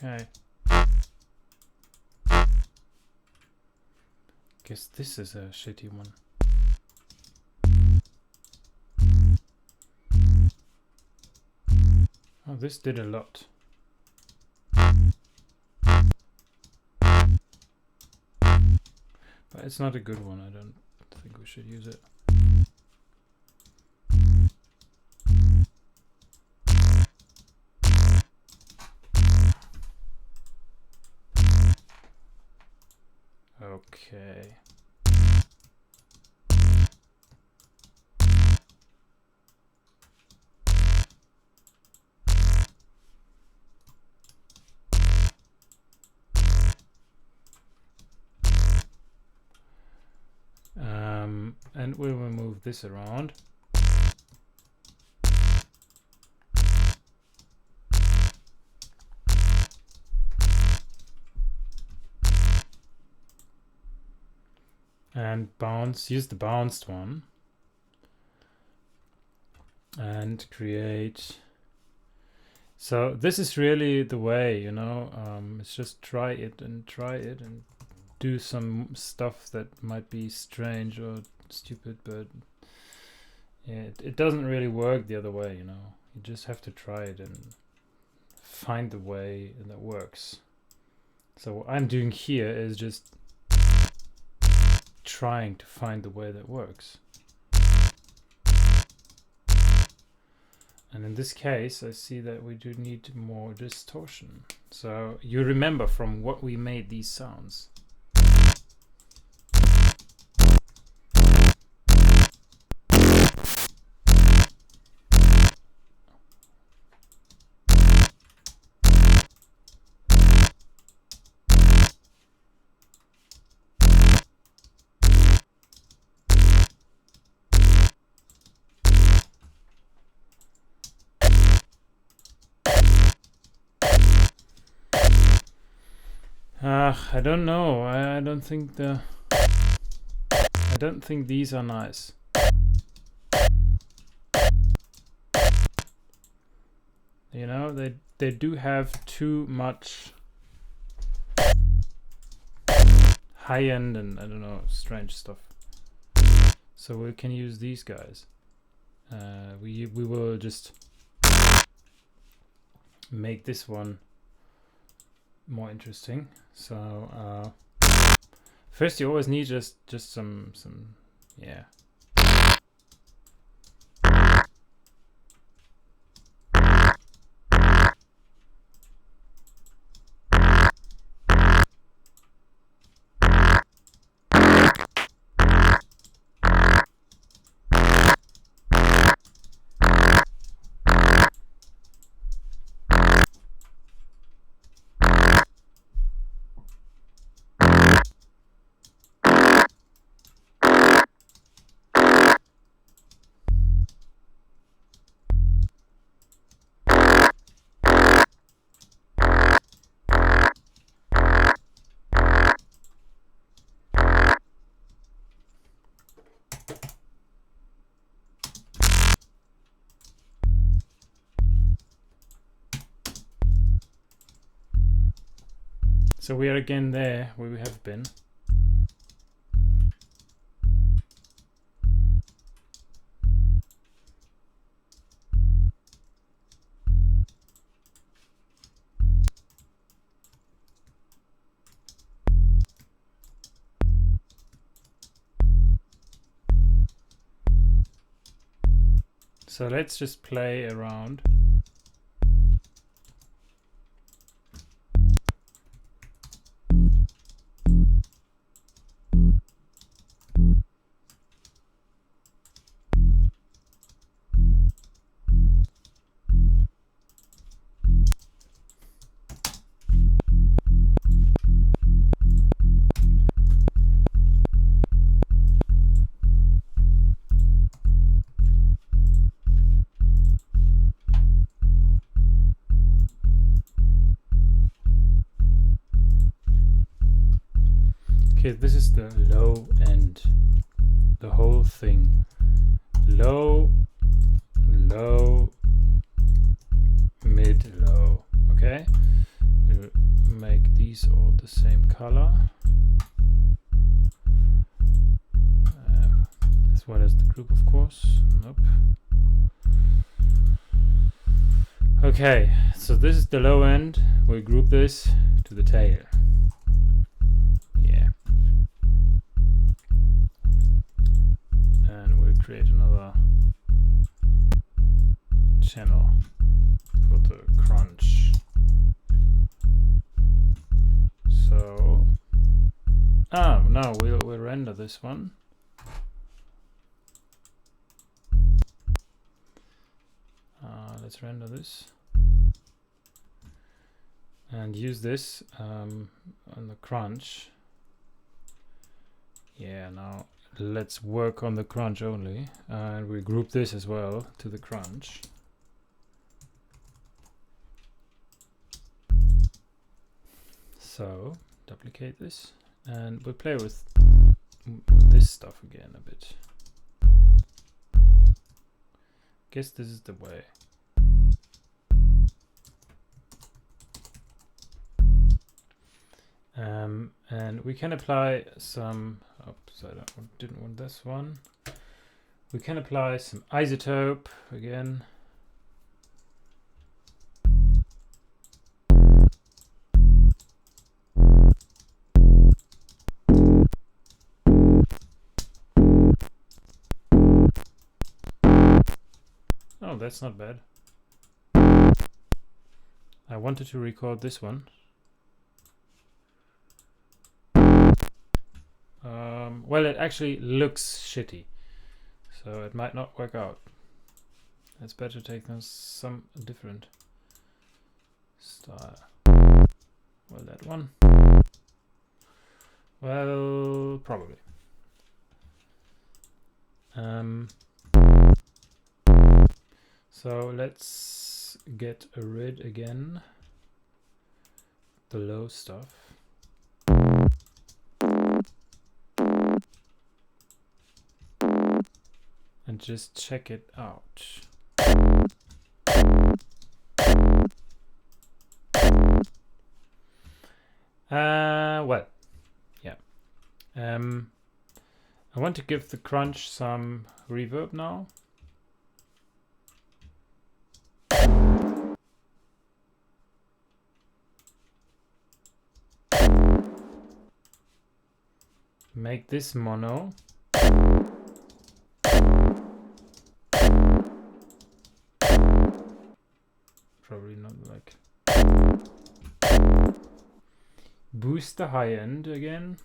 Okay. Guess this is a shitty one. Oh, this did a lot. But it's not a good one. I don't think we should use it. Okay. And we will move this around. And bounce, use the bounced one. And create. So this is really the way, you know, it's just try it and do some stuff that might be strange or stupid, but it doesn't really work the other way, you know. You just have to try it and find the way that works. So what I'm doing here is just trying to find the way that works. And in this case, I see that we do need more distortion. So you remember from what we made these sounds. I don't know. I don't think these are nice. You know, they do have too much high end and I don't know, strange stuff. So we can use these guys. We will just make this one more interesting. So first you always need just some yeah. So we are again there where we have been. So let's just play around. Okay, this is the low end. The whole thing. Low, low, mid, low. Okay? We'll make these all the same color. As well as the group, of course. Nope. Okay, so this is the low end. We'll group this to the tail. Yeah. And we'll create another channel for the crunch. So, now we'll render this one. Let's render this and use this on the crunch. Yeah, now let's work on the crunch only, and we group this as well to the crunch. So duplicate this, and we'll play with this stuff again a bit. Guess this is the way. And we can apply some, oops, I didn't want this one. We can apply some isotope again. Oh, that's not bad. I wanted to record this one. Well, it actually looks shitty, so it might not work out. It's better to take some different style. Well, that one. Well, probably. So let's get rid again the low stuff. And just check it out. Well, yeah. I want to give the crunch some reverb now. Make this mono. Probably not like. Boost the high end again.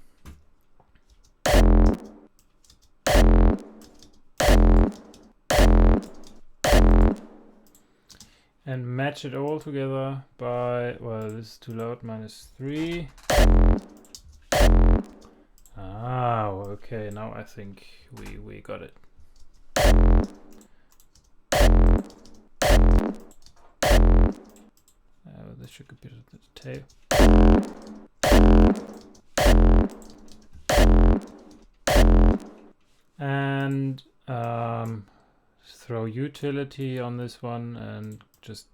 And match it all together by, well, this is too loud, -3. Ah, okay, now I think we got it. This should be the tail. And throw utility on this one and just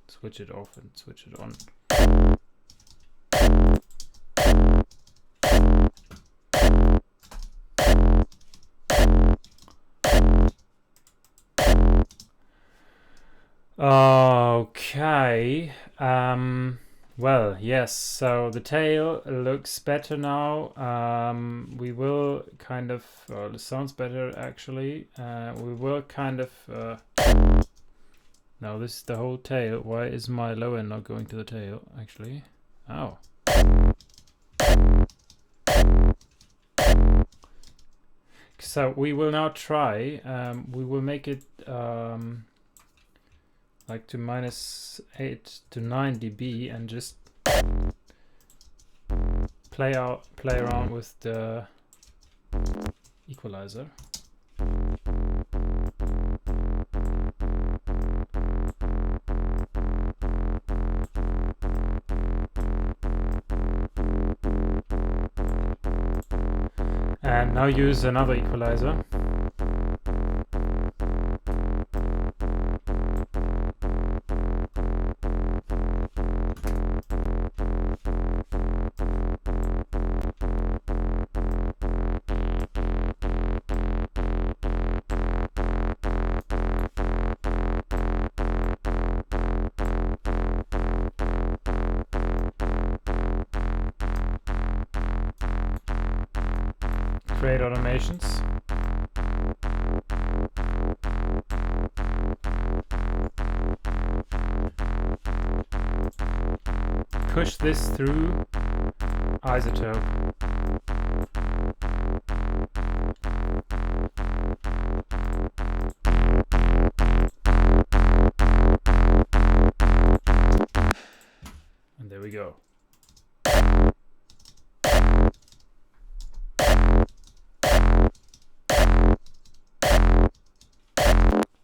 switch it off and switch it on. Okay. Well, yes, so the tail looks better now. We will kind of, it sounds better actually. We will kind of, now this is the whole tail. Why is my low end not going to the tail actually? Oh. So we will now try, we will make it like to -8 to 9 dB and just play around with the equalizer. And now use another equalizer. Create automations. Push this through iZotope. And there we go.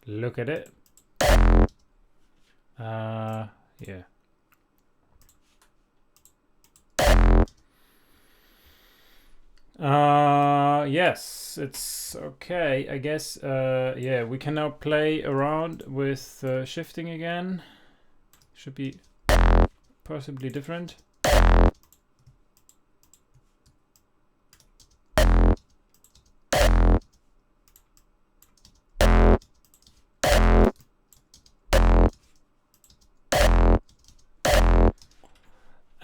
Look at it. Yeah. Yes, it's okay. I guess, yeah, we can now play around with shifting again. Should be possibly different.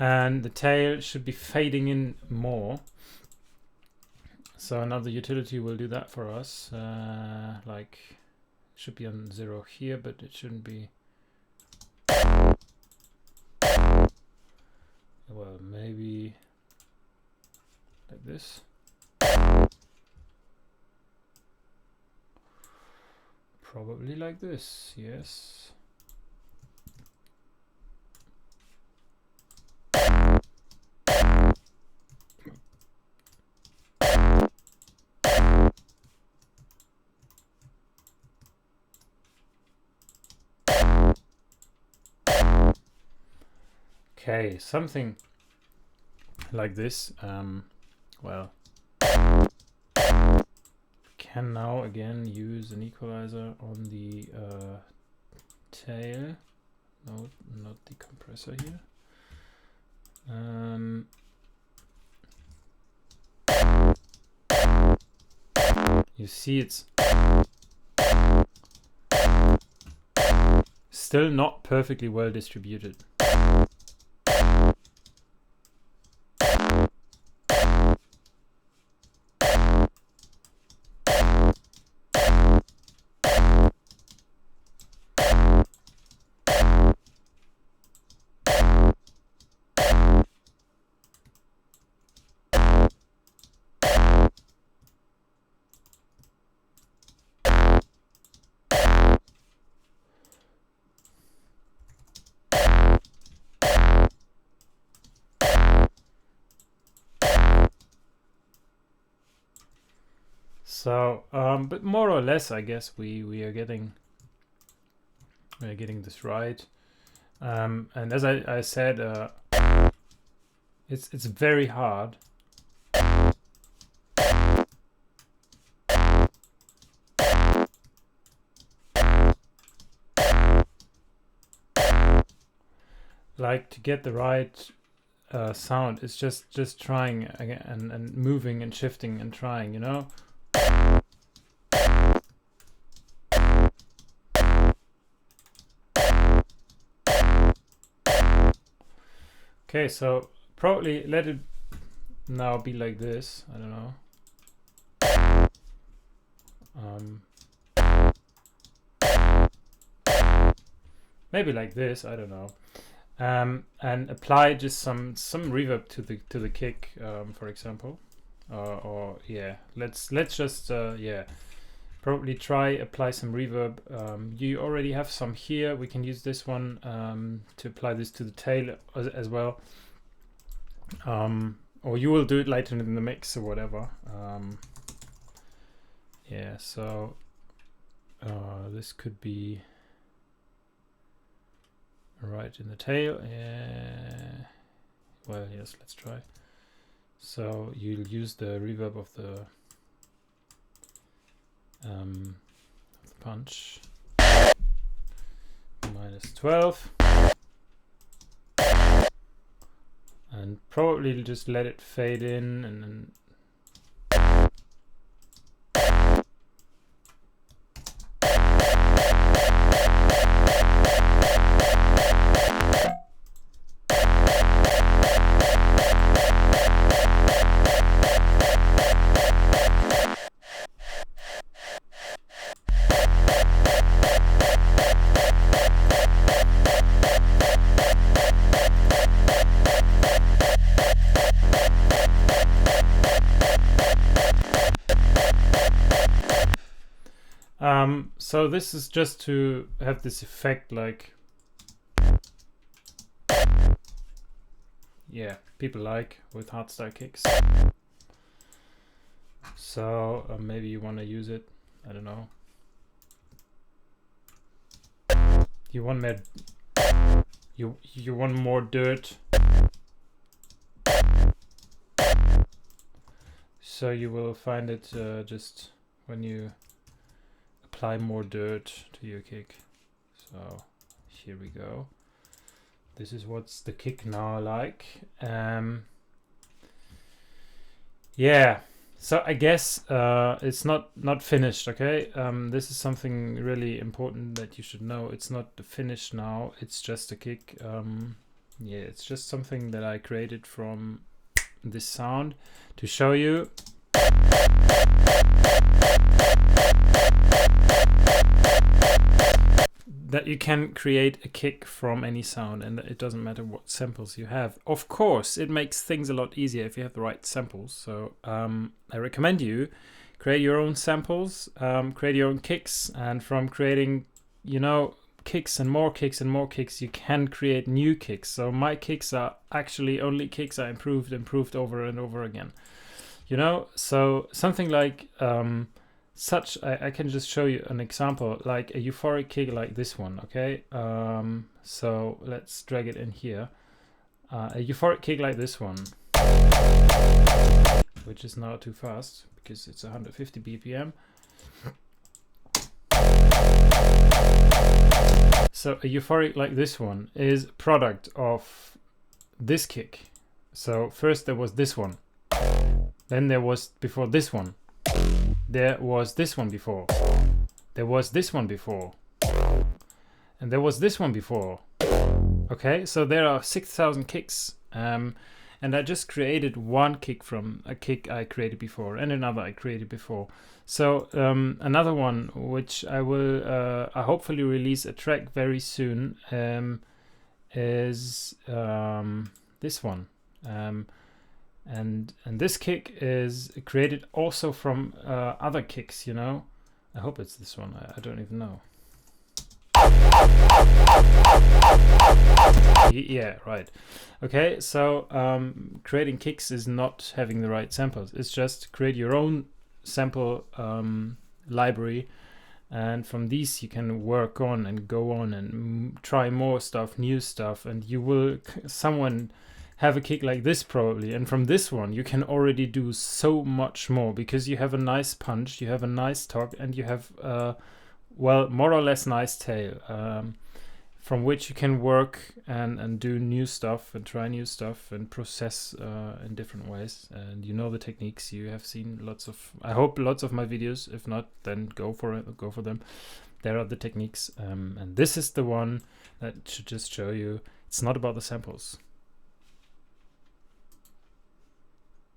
And the tail should be fading in more. So another utility will do that for us. Like, it should be on 0 here, but it shouldn't be. Well, maybe like this. Probably like this, yes. Okay, something like this. Well, can now again use an equalizer on the tail. No, not the compressor here. You see it's still not perfectly well distributed. So, but more or less, I guess we are getting this right. And as I said, it's very hard. Like to get the right sound. It's just trying again and moving and shifting and trying, you know. Okay, so probably let it now be like this. I don't know. Maybe like this. I don't know. And apply just some reverb to the kick, for example. Or yeah, let's just yeah, probably try apply some reverb. You already have some here. We can use this one to apply this to the tail as well. Or you will do it later in the mix or whatever. Yeah, so this could be right in the tail. Yeah. Well, yes, let's try. So you'll use the reverb of the punch. -12. And probably just let it fade in and then so this is just to have this effect, like, yeah, people like with hardstyle kicks. So maybe you want to use it. I don't know. You want more. You want more dirt. So you will find it just when you apply more dirt to your kick. So here we go. This is what's the kick now like. Yeah, so I guess it's not finished. Okay, this is something really important that you should know. It's not the finish now, it's just a kick. Yeah, it's just something that I created from this sound to show you. That you can create a kick from any sound, and it doesn't matter what samples you have. Of course, it makes things a lot easier if you have the right samples. So I recommend you create your own samples, create your own kicks, and from creating, you know, kicks and more kicks and more kicks, you can create new kicks. So my kicks are actually only kicks I improved over and over again. You know, so something like I can just show you an example, like a euphoric kick like this one, okay? So let's drag it in here. A euphoric kick like this one, which is not too fast because it's 150 BPM. So a euphoric like this one is a product of this kick. So first there was this one, then there was before this one. There was this one before. There was this one before. And there was this one before. Okay, so there are 6,000 kicks. And I just created one kick from a kick I created before and another I created before. So another one, which I will I hopefully release a track very soon, is this one. And this kick is created also from other kicks, you know. I hope it's this one. I don't even know. Yeah, right. Okay, so creating kicks is not having the right samples. It's just create your own sample library, and from these you can work on and go on and try more stuff, new stuff, and you will have a kick like this probably, and from this one you can already do so much more because you have a nice punch, you have a nice talk, and you have well, more or less nice tail, from which you can work and do new stuff and try new stuff and process in different ways. And you know the techniques. You have seen lots of, I hope, lots of my videos. If not, then go for it, go for them. There are the techniques, and this is the one that should just show you it's not about the samples.